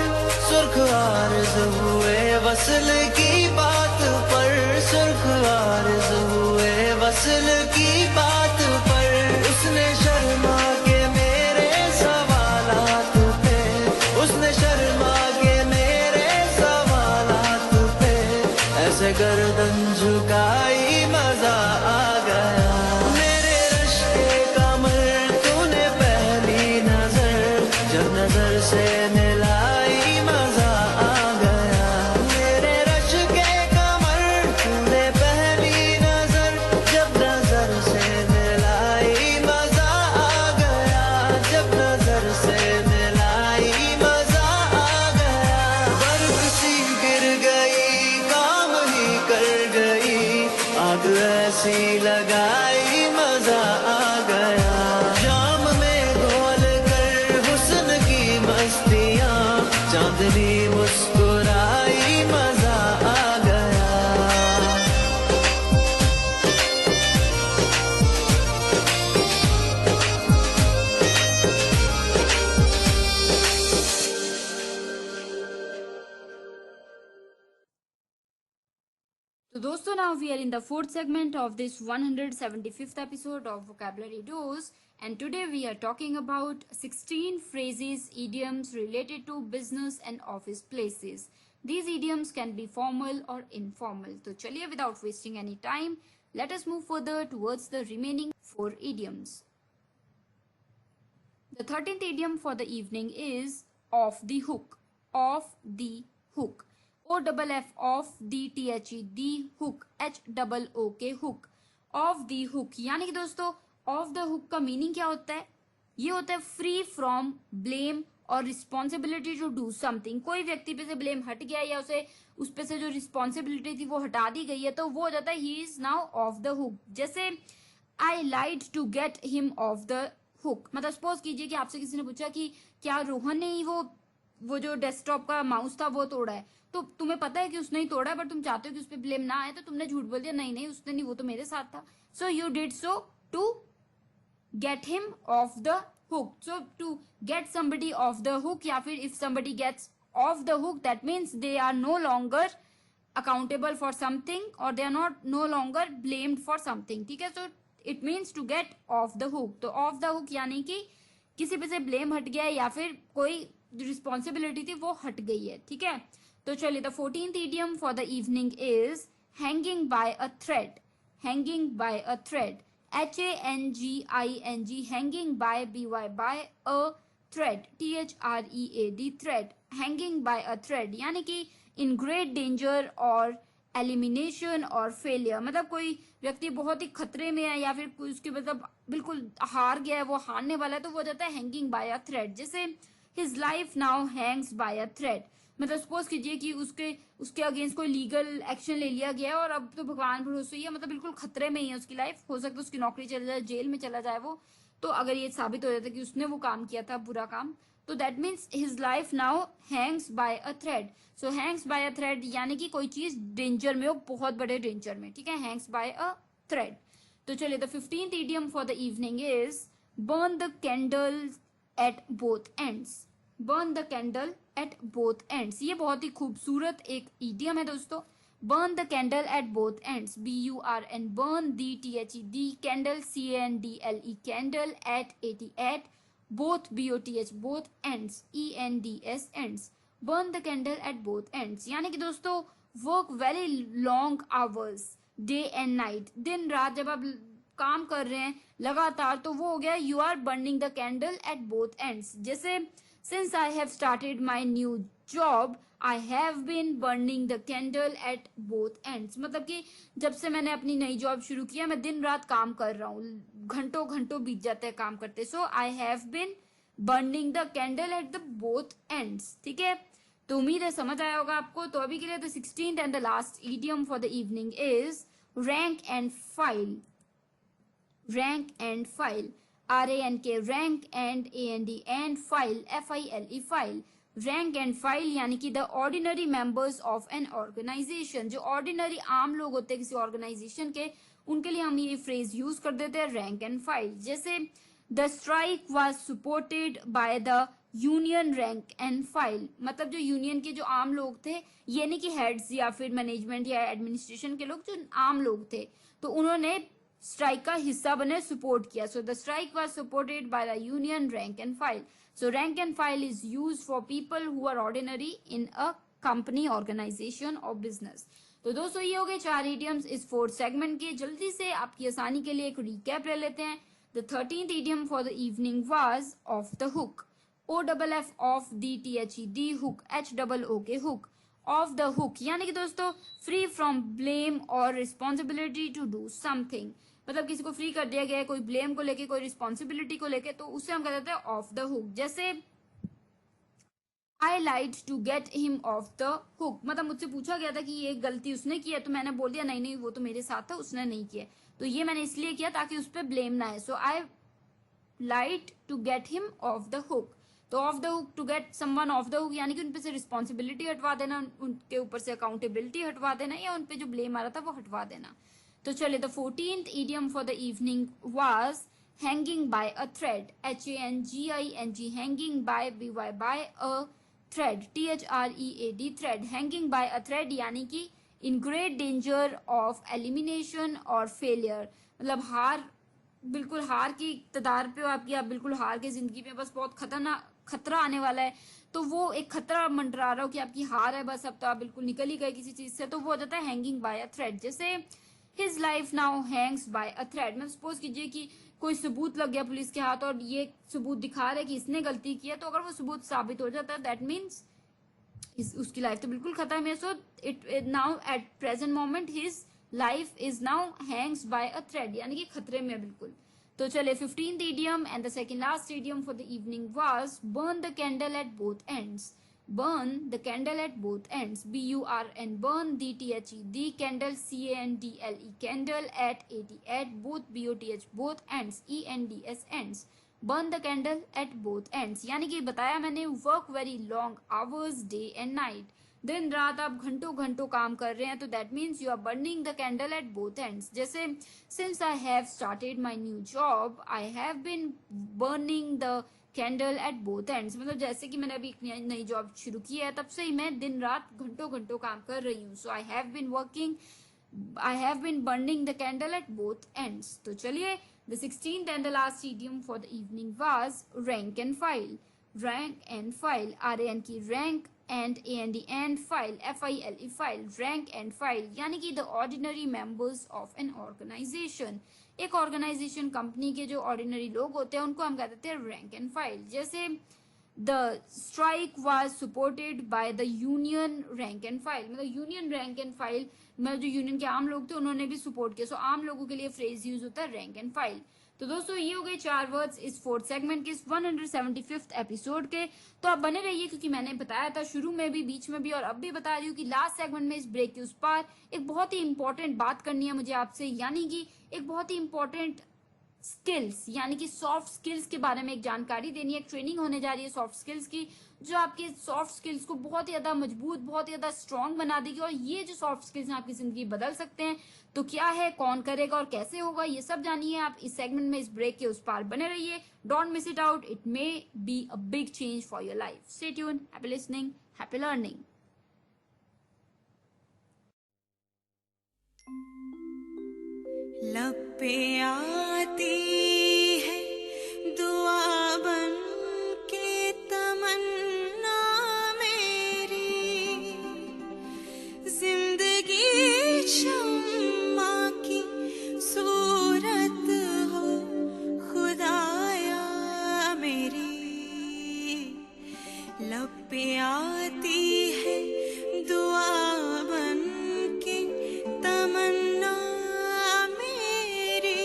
सुर्ख आरज़ हुए वसल की बात पर सुर्ख आरज़ हुए वसल की बात पर उसने शर्मा के मेरे सवालात पे उसने शर्मा के मेरे सवालात पे ऐसे गर्दन झुकाई मजा आ गया मेरे रश के कमर तूने पहली नजर जब नजर से मिलाई मजा आ गया मेरे रश के कमर तूने पहली नजर जब नजर से मिलाई मजा आ गया जब नजर से मिलाई मजा आ गया बर्फ सी गिर गई काम ही कर गई आग ऐसी लगाई मजा आ गया जाम में घोल कर हुस्न की मस्तियाँ चांदनी मुस्कुराई मजा आ गया तो दोस्तों now we are in the fourth segment of this 175th episode of Vocabulary Dose and today we are talking about 16 phrases, idioms related to business and office places. These idioms can be formal or informal. तो चलिए without wasting any time, let us move further towards the remaining 4 idioms. The 13th idiom for the evening is off the hook. Off the hook. O-double-F off the T-H-E the hook H-double-O-K hook. Off the hook यानी कि दोस्तों off the hook का मीनिंग क्या होता है? ये होता है फ्री फ्रॉम ब्लेम और रिस्पॉन्सिबिलिटी टू डू समथिंग. कोई व्यक्ति पे से ब्लेम हट गया या उसे उस पे से जो रिस्पॉन्सिबिलिटी थी वो हटा दी गई है तो वो हो जाता है he is now off the hook. जैसे I lied to get him off the hook. मतलब सपोज कीजिए कि आपसे किसी ने पूछा कि क्या रोहन ने ही वो जो डेस्कटॉप का माउस था वो तोड़ा है, तो तुम्हें पता है कि उसने ही तोड़ा है बट तुम चाहते हो कि उस पर ब्लेम ना आए तो तुमने झूठ बोल दिया नहीं उसने नहीं, वो तो मेरे साथ था. So you did so to get him off the hook. So to get somebody off the hook या फिर if somebody gets off the hook that means they are no longer accountable for something और they are not no longer blamed for something. ठीक है, so it means to get off the hook. तो ऑफ द हुक यानी कि किसी पे से ब्लेम हट गया है या फिर कोई रिस्पॉन्सिबिलिटी थी वो हट गई है. ठीक है, तो चलिए the 14th idiom for the evening is hanging by a thread. Hanging by a thread. H-A-N-G-I-N-G. Hanging by B-Y by a thread. T-H-R-E-A-D. Thread. Hanging by a thread. यानी कि in great danger or elimination और फेलियर, मतलब कोई व्यक्ति बहुत ही खतरे में है या फिर कोई उसके मतलब बिल्कुल हार गया है, वो हारने वाला है, तो वो हो जाता है हैंगिंग बाय अ थ्रेड। जैसे his life now hangs by a thread, मतलब सपोज कीजिए कि उसके अगेंस्ट कोई लीगल एक्शन ले लिया गया और अब तो भगवान भरोसे ही है, मतलब बिल्कुल खतरे में ही है उसकी लाइफ, हो सकता है उसकी नौकरी चले जाए, जेल में चला जाए वो, तो अगर ये साबित हो जाता है कि उसने वो काम किया था बुरा काम, तो that means his life now hangs by a thread. So hangs by a thread यानी कि कोई चीज डेंजर में हो, बहुत बड़े डेंजर में, ठीक है, हैंग्स बाय अ थ्रेड। तो चलिए the 15th idiom for the evening is burn the candle at both ends. Burn the candle at both ends, ये बहुत ही खूबसूरत एक इडियम है दोस्तों। Burn the candle at both ends, BURN, burn DTHE, candle CANDLE, candle at AT, at both BOTH, both ends, ENDS, ends, burn the candle at both ends, यानी कि दोस्तों work very long hours, day and night, दिन रात जब आप काम कर रहे हैं लगातार, तो वो हो गया you are burning the candle at both ends। जैसे since I have started my new job, I have been burning the candle at both ends, मतलब कि जब से मैंने अपनी नई जॉब शुरू किया मैं दिन रात काम कर रहा हूँ, घंटों घंटों बीत जाते हैं काम करते। So I have been burning the candle at the both ends, ठीक है, तो उम्मीद है समझ आया होगा आपको। तो अभी के लिए the 16th and the last idiom for the evening is rank and file. Rank and file, RANK, rank and AND, and file FILE, file. Rank and file यानी कि the ordinary members of an organisation, जो ऑर्डिनरी आम लोग होते हैं किसी ऑर्गेनाइजेशन के, उनके लिए हम ये फ्रेज यूज कर देते हैं रैंक एंड फाइल। जैसे the strike was supported by the union rank and file, मतलब जो यूनियन के जो आम लोग थे, ये नहीं कि हेड्स या फिर मैनेजमेंट या एडमिनिस्ट्रेशन के लोग, जो आम लोग थे, तो उन्होंने स्ट्राइक का हिस्सा बने, सपोर्ट किया। So the strike was supported by the union rank and file. So rank and file is used for people who are ordinary in a company, organisation और बिजनेस। तो दोस्तों ये हो गए 4 इडियम्स इस 4th सेगमेंट के। जल्दी से आपकी आसानी के लिए एक रिकैप ले लेते हैं। The 13th idiom for the evening was of the hook, OFF, of DTHE, the hook, HOOK, hook. Of the hook यानी कि दोस्तों फ्री फ्रॉम ब्लेम और रिस्पॉन्सिबिलिटी टू डू समथिंग, मतलब किसी को फ्री कर दिया गया है कोई ब्लेम को लेके, कोई रिस्पॉन्सिबिलिटी को लेके, तो उससे हम कह देते हैं ऑफ द हुक। जैसे I lied to get him off the hook, मतलब मुझसे पूछा गया था कि ये गलती उसने की है, तो मैंने बोल दिया नहीं नहीं वो तो मेरे साथ था, उसने नहीं किया, तो ये मैंने इसलिए किया ताकि उस पर ब्लेम ना है। So I lied to get him off the hook. तो off the hook, to get someone off the hook यानी कि उन पे से रिस्पॉन्सिबिलिटी हटवा देना, उनके ऊपर से अकाउंटेबिलिटी हटवा देना, या उन पे जो ब्लेम आ रहा था वो हटवा देना। तो चलिए the 14th idiom for the evening was hanging by a thread, HANGING, hanging by BY, by a thread, THREAD, thread. Hanging by a thread यानी कि in great danger of elimination और फेलियर, मतलब हार, बिल्कुल हार की कगार पे हो आपकी, आप बिल्कुल हार के जिंदगी में बस बहुत खतरा आने वाला है, तो वो एक खतरा मंडरा रहा हो कि आपकी हार है, बस अब तो आप बिल्कुल निकल ही गए किसी चीज से, तो वो हो जाता है हैंगिंग बाय अ थ्रेड। जैसे his life now hangs by a thread, मतलब सपोज कीजिए कि कोई सबूत लग गया पुलिस के हाथ और ये सबूत दिखा रहा है कि इसने गलती की है, तो अगर वो सबूत साबित हो जाता है दैट मीन्स उसकी लाइफ तो बिल्कुल खत्म है। So it now at present moment his life is now hangs by a thread, यानी कि खतरे में बिल्कुल। तो चले 15th idiom and the second last idiom for the evening was burn the candle at both ends. burn the candle at both ends, BURN, burn DTHE, the candle CANDLE, candle at AT, at both BOTH, both ends, ENDS, ends, burn the candle at both ends, यानी कि बताया मैंने work very long hours, day and night, दिन रात आप घंटों घंटों काम कर रहे हैं, तो that means you are burning the candle at both ends. जैसे since I have started my new job, I have been burning the candle at both ends, मतलब जैसे कि मैंने अभी एक नई जॉब शुरू की है तब से ही मैं दिन रात घंटों घंटों काम कर रही हूँ। So I have been burning the candle at both ends. तो चलिए the 16th and the last idiom for the evening was rank and file. Rank and file, RAN की rank and AND and file, FILE, file. Rank and file यानी कि the ordinary members of an organization, एक ऑर्गेनाइजेशन कंपनी के जो ऑर्डिनरी लोग होते हैं उनको हम कह देते हैं रैंक एंड फाइल। जैसे the strike was supported by the union rank and file, मतलब यूनियन रैंक एंड फाइल, मतलब जो यूनियन के आम लोग थे उन्होंने भी सपोर्ट किया। सो आम लोगों के लिए फ्रेज यूज होता है रैंक एंड फाइल। तो दोस्तों ये हो गए 4 वर्ड्स इस 4th सेगमेंट के, इस 175th एपिसोड के। तो आप बने रहिए, क्योंकि मैंने बताया था शुरू में भी, बीच में भी, और अब भी बता रही हूँ कि लास्ट सेगमेंट में इस ब्रेक के उस पार एक बहुत ही इंपॉर्टेंट बात करनी है मुझे आपसे, यानी कि एक बहुत ही इंपॉर्टेंट स्किल्स, यानी कि सॉफ्ट स्किल्स के बारे में एक जानकारी देनी है। एक ट्रेनिंग होने जा रही है सॉफ्ट स्किल्स की, जो आपके सॉफ्ट स्किल्स को बहुत ही ज्यादा मजबूत, बहुत ही ज्यादा स्ट्रांग बना देगी। और ये जो सॉफ्ट स्किल्स हैं आपकी जिंदगी बदल सकते हैं। तो क्या है, कौन करेगा और कैसे होगा, ये सब जानिए आप इस सेगमेंट में। इस ब्रेक के उस पार बने रहिए, don't miss it out, it may be a big change for your life. Stay tuned, happy listening, happy learning. लब पे आती है दुआ बन के तमन्ना मेरी, जिंदगी शम्मा की सूरत हो खुदाया मेरी। लब पे आती है दुआ बन के तमन्ना मेरी।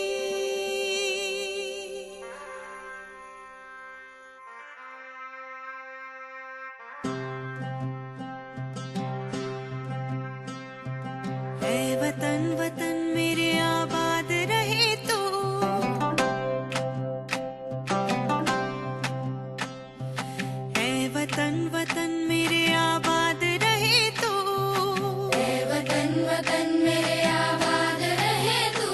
ऐ वतन वतन मेरे आबाद रहे तो, ऐ वतन वतन मेरे आबाद रहे तो, ऐ वतन वतन मेरे आबाद रहे तो।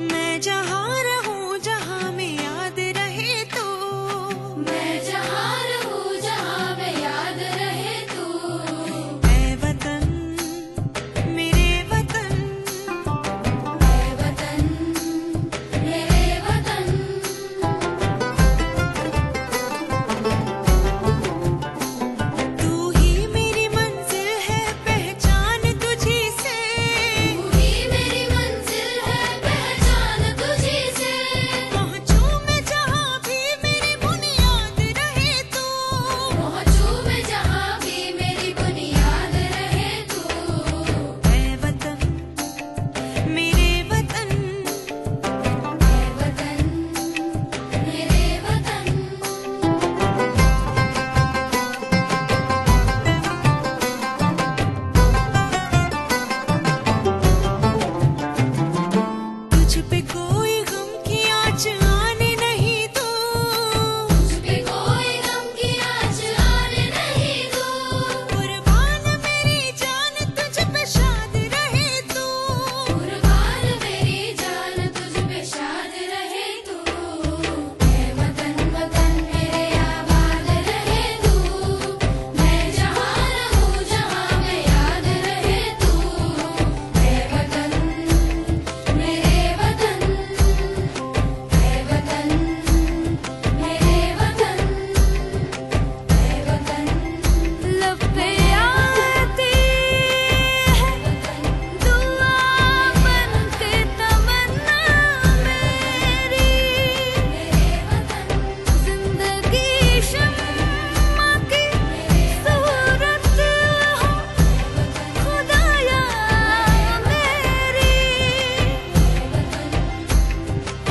मैं जहाँ रहूँ जहाँ में याद रहे तो, मैं जहाँ रहूँ जहाँ में याद रहे तो। ऐ वतन मेरे वतन, ऐ वतन मेरे वतन। तू ही मेरी मंजिल है पहचान तुझी से, तू ही मेरी मंजिल है पहचान तुझी से। पहुँचूं मैं जहाँ भी मेरी बुनियाद रहे तो, पहुँचूं मैं जहाँ भी मेरी बुनियाद रहे तो। ऐ वतन मेरे वतन, ऐ वतन मेरे वतन। तुझ पे कोई गम की आँच आने नहीं दो, तुझ पे कोई गम की आँच आने नहीं दो। कुर्बान मेरी जान तुझ पे शाद रहे तो, कुर्बान मेरी जान तुझ पे शाद रहे तो। ऐ वतन वतन मेरे आबाद रहे तो, मैं जहाँ रहूँ जहाँ में याद रहे तो। ऐ वतन मेरे वतन, ऐ वतन मेरे वतन, ऐ वतन। लब पे आती है दुआ बन के तमन्ना मेरी, मेरे वतन। जिंदगी शम्मा की सूरत हो खुदाया मेरी।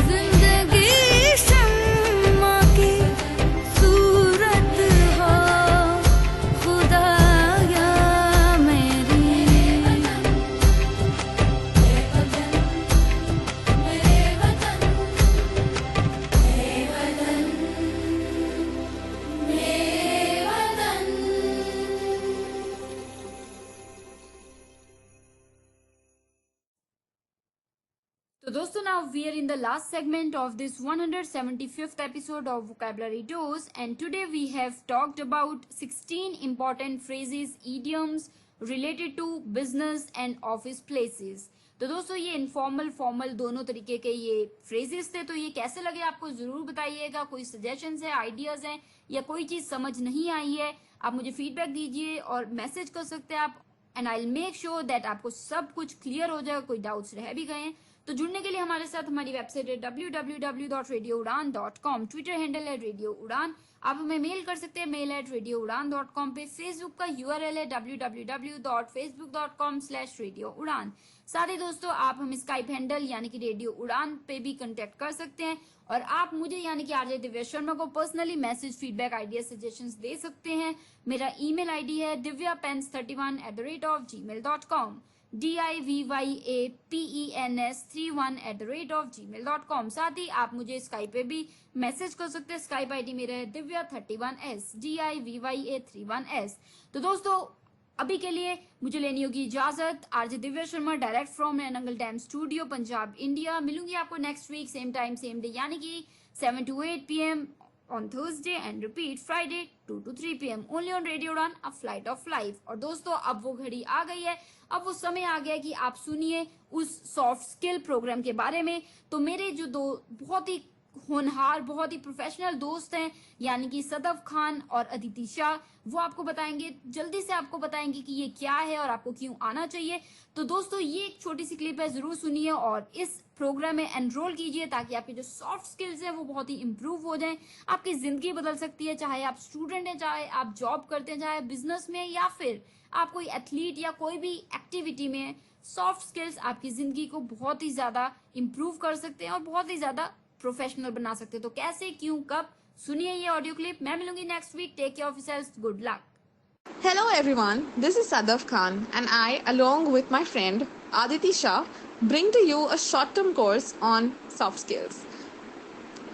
जिंदगी शम्मा की सूरत हो खुदाया मेरी। तो दोस्तों now we are in the last segment of this 175th episode of Vocabulary Dose, and today we have talked about 16 important phrases, idioms related to business and office places. तो दोस्तों ये इनफॉर्मल फॉर्मल दोनों तरीके के ये फ्रेजेस थे। तो ये कैसे लगे आपको जरूर बताइएगा। कोई सजेशंस है, आइडियाज हैं, या कोई चीज समझ नहीं आई है, आप मुझे फीडबैक दीजिए और मैसेज कर सकते हैं आप, and I will make sure that आपको सब कुछ क्लियर हो जाएगा, कोई डाउट्स रह भी गए हैं तो जुड़ने के लिए हमारे साथ हमारी वेबसाइट है www.radioudan.com, ट्विटर हैंडल है रेडियो उड़ान, आप हमें मेल कर सकते हैं मेल @radioudan.com पे, फेसबुक का URL है www.facebook.com/radioudan। साथ ही दोस्तों आप हमें स्काइप हैंडल यानी कि रेडियो उड़ान पे भी कांटेक्ट कर सकते हैं और आप मुझे यानी कि आरजे दिव्या शर्मा को personally message, feedback, idea, suggestions दे सकते हैं। मेरा ईमेल आईडी है divyapens31@gmail.com, divyapens31@gmail.com। साथ ही आप मुझे स्काइप पे भी मैसेज कर सकते हैं। स्काइप आईडी मेरा है divya31s, divya31s। तो दोस्तों अभी के लिए मुझे लेनी होगी इजाजत। RJ Divya Sharma direct from Nangal dam studio, Punjab, India. मिलूंगी आपको next week same time same day यानी कि 7 to 8 PM on Thursday and repeat Friday 2 to 3 PM only on Radio Udan, a flight of life। और दोस्तों अब वो घड़ी आ गई है, अब वो समय आ गया कि आप सुनिए उस सॉफ्ट स्किल प्रोग्राम के बारे में। तो मेरे जो दो बहुत ही होनहार, बहुत ही प्रोफेशनल दोस्त हैं यानी कि सदफ खान और अदिति शाह, वो आपको बताएंगे, जल्दी से आपको बताएंगे कि ये क्या है और आपको क्यों आना चाहिए। तो दोस्तों ये एक छोटी सी क्लिप है, जरूर सुनिए और इस प्रोग्राम में एनरोल कीजिए ताकि आपके जो सॉफ्ट स्किल्स हैं वो बहुत ही इंप्रूव हो जाएं। आपकी जिंदगी बदल सकती है, चाहे आप स्टूडेंट हैं, चाहे आप जॉब करते हैं, चाहे बिजनेस में या फिर आप कोई एथलीट या कोई भी एक्टिविटी में। सॉफ्ट स्किल्स आपकी जिंदगी को बहुत ही ज्यादा इंप्रूव कर सकते हैं और बहुत ही ज्यादा प्रोफेशनल बना सकते हैं। तो कैसे, क्यों, कब, सुनिए ये ऑडियो क्लिप। मैं मिलूंगी next week. Take care of yourselves, good luck. Hello everyone, this is Sadaf Khan and I, along with my friend Aditi Shah, bring to you a short-term course on soft skills.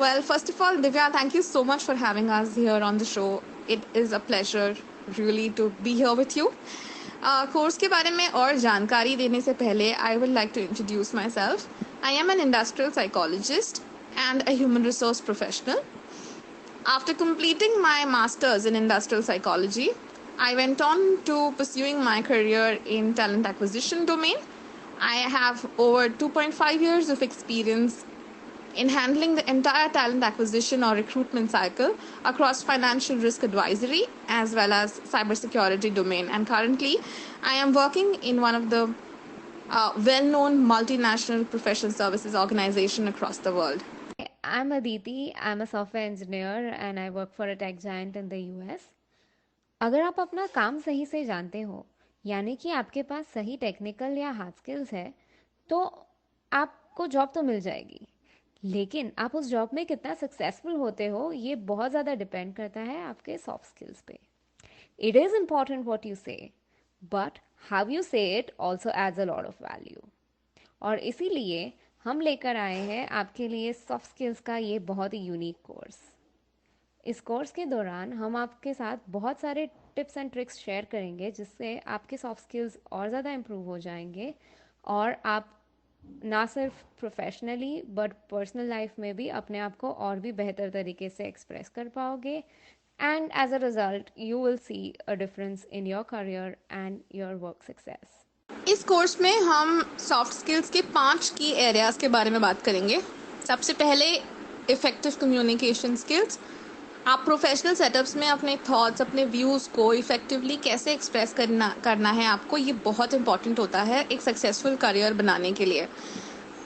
Well, first of all, Divya, thank you so much for having us here on the show. It is a pleasure really to be here with you. Course के बारे में और जानकारी देने से पहले I would like to introduce myself. I am an industrial psychologist and a human resource professional. After completing my master's in industrial psychology, I went on to pursuing my career in talent acquisition domain. I have over 2.5 years of experience in handling the entire talent acquisition or recruitment cycle across financial risk advisory as well as cybersecurity domain. And currently, I am working in one of the well-known multinational professional services organization across the world. I'm Aditi. I'm a software engineer and I work for a tech giant in the US. अगर आप अपना काम सही से जानते हो यानी कि आपके पास सही टेक्निकल या हार्ड स्किल्स है तो आपको जॉब तो मिल जाएगी, लेकिन आप उस जॉब में कितना सक्सेसफुल होते हो ये बहुत ज़्यादा डिपेंड करता है आपके सॉफ्ट स्किल्स पे। It is important what you से, बट हाउ यू से it also adds a lot of value. और इसीलिए हम लेकर आए हैं आपके लिए सॉफ्ट स्किल्स का ये बहुत ही यूनिक कोर्स। इस कोर्स के दौरान हम आपके साथ बहुत सारे टिप्स एंड ट्रिक्स शेयर करेंगे जिससे आपके सॉफ्ट स्किल्स और ज़्यादा इम्प्रूव हो जाएंगे और आप ना सिर्फ प्रोफेशनली बट पर्सनल लाइफ में भी अपने आप को और भी बेहतर तरीके से एक्सप्रेस कर पाओगे and as a result you will see a difference in your career and your work success. इस कोर्स में हम सॉफ्ट स्किल्स के 5 की एरियाज के बारे में बात करेंगे। सबसे पहले इफेक्टिव कम्युनिकेशन स्किल्स। आप प्रोफेशनल सेटअप्स में अपने थॉट्स, अपने व्यूज़ को इफेक्टिवली कैसे एक्सप्रेस करना है आपको, ये बहुत इंपॉर्टेंट होता है एक सक्सेसफुल करियर बनाने के लिए।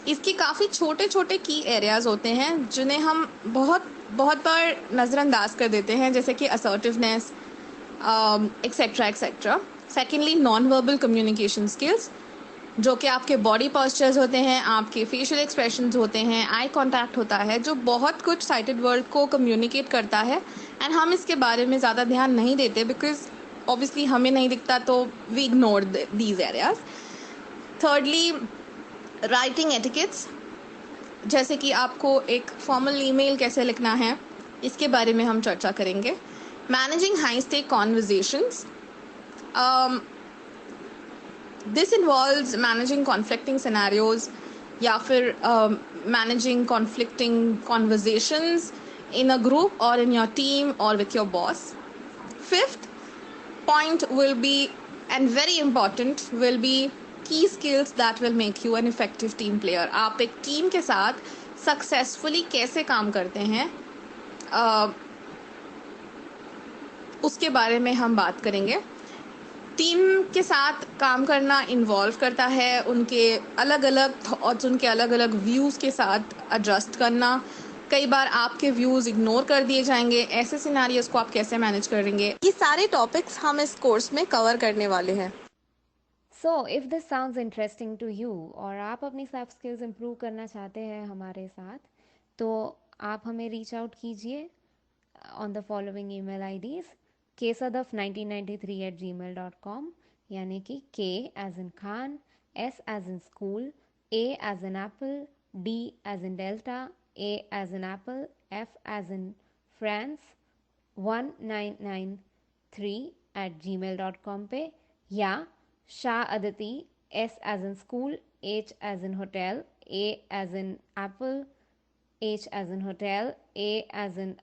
इसके काफ़ी छोटे छोटे की एरियाज़ होते हैं जिन्हें हम बहुत बार नज़रअंदाज कर देते हैं, जैसे कि assertiveness etcetera etcetera. Secondly, non verbal communication skills, जो कि आपके बॉडी पोस्चर्स होते हैं, आपके फेशियल एक्सप्रेशंस होते हैं, आई कांटेक्ट होता है, जो बहुत कुछ साइटेड वर्ल्ड को कम्युनिकेट करता है एंड हम इसके बारे में ज़्यादा ध्यान नहीं देते बिकॉज ऑब्वियसली हमें नहीं दिखता, तो we ignore these areas. Thirdly, writing etiquettes, जैसे कि आपको एक फॉर्मल ईमेल कैसे लिखना है, इसके बारे में हम चर्चा करेंगे। Managing high stake conversations, this involves managing conflicting scenarios या फिर managing conflicting conversations in a group or in your team or with your boss. Fifth point will be, and very important, will be key skills that will make you an effective team player. आप एक टीम के साथ सक्सेसफुली कैसे काम करते हैं उसके बारे में हम बात करेंगे। टीम के साथ काम करना इन्वॉल्व करता है उनके अलग अलग थॉट्स, उनके अलग अलग व्यूज़ के साथ एडजस्ट करना। कई बार आपके व्यूज़ इग्नोर कर दिए जाएंगे, ऐसे सिनेरियोज को आप कैसे मैनेज करेंगे, ये सारे टॉपिक्स हम इस कोर्स में कवर करने वाले हैं। So if this sounds interesting to you और आप अपनी सॉफ्ट स्किल्स इम्प्रूव करना चाहते हैं हमारे साथ, तो आप हमें रीच आउट कीजिए on the following email IDs ksadaf1993@gmail.com, यानी कि K as in Khan, S as in school, A as in apple, D as in delta, A as in apple, F as in France 1993@gmail.com पे, या Shah Aditi S as in school, H as in hotel, A as in apple, H as in hotel, A as in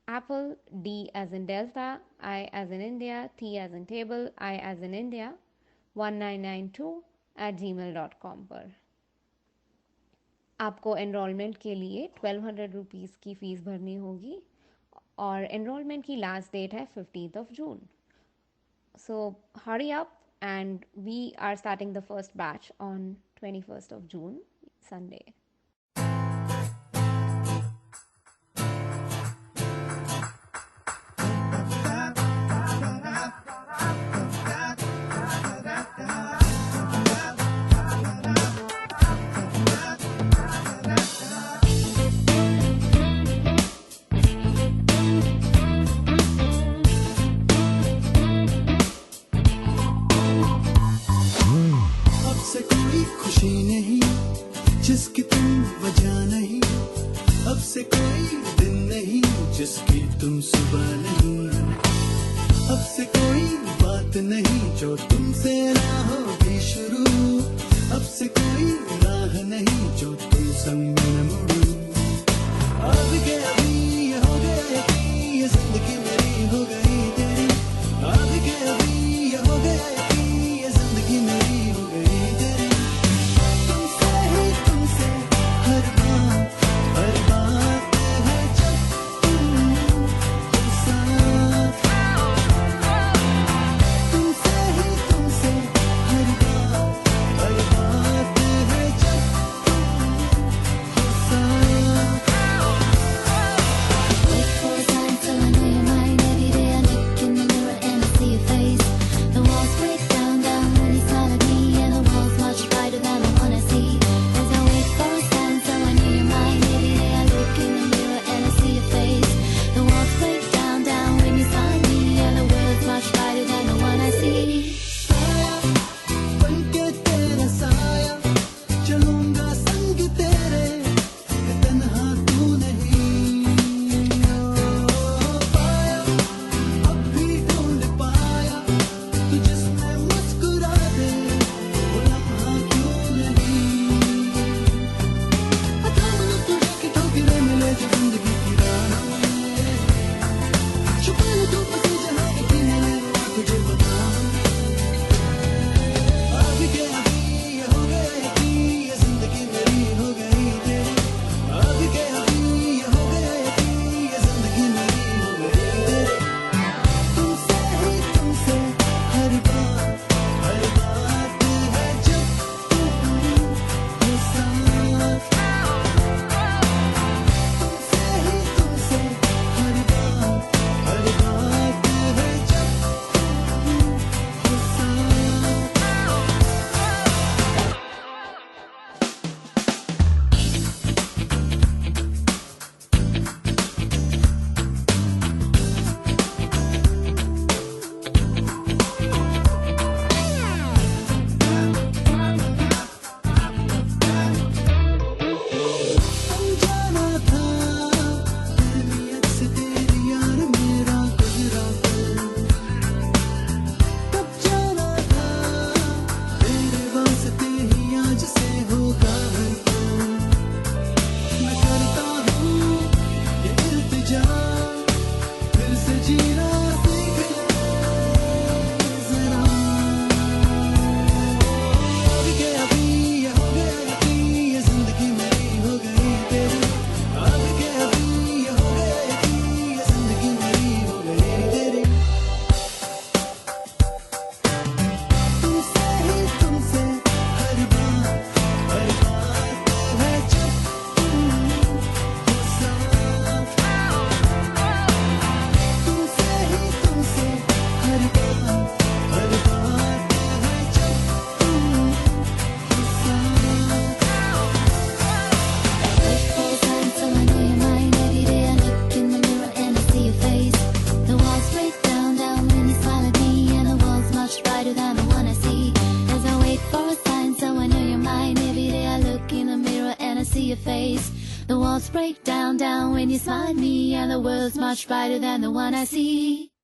apple, D as in delta, I as in India, T as in table, I as in India 1992@gmail.com पर। आपको एनरोलमेंट के लिए 1200 रुपीज़ की फ़ीस भरनी होगी और एनरोलमेंट की लास्ट डेट है 15th of June। So hurry up and we are starting the first batch on 21st of June, Sunday. अब से कोई खुशी नहीं जिसकी तुम वजह नहीं, अब से कोई दिन नहीं जिसकी तुम सुबह नहीं, अब से कोई बात नहीं जो तुमसे ना होगी शुरू, अब से कोई राह नहीं जो तुम संग न मुड़ो। अब के अभी ये हो गया यकीन, ये जिंदगी मेरी हो गई तेरी, अब के अभी ये हो गया यकीन, ये जिंदगी मेरी हो गई तेरी। तुमसे ही तुमसे हर बात है जब तुम हो साथ, तुमसे ही your face. The walls break down when you smile at me, and the world's much brighter than the one I see.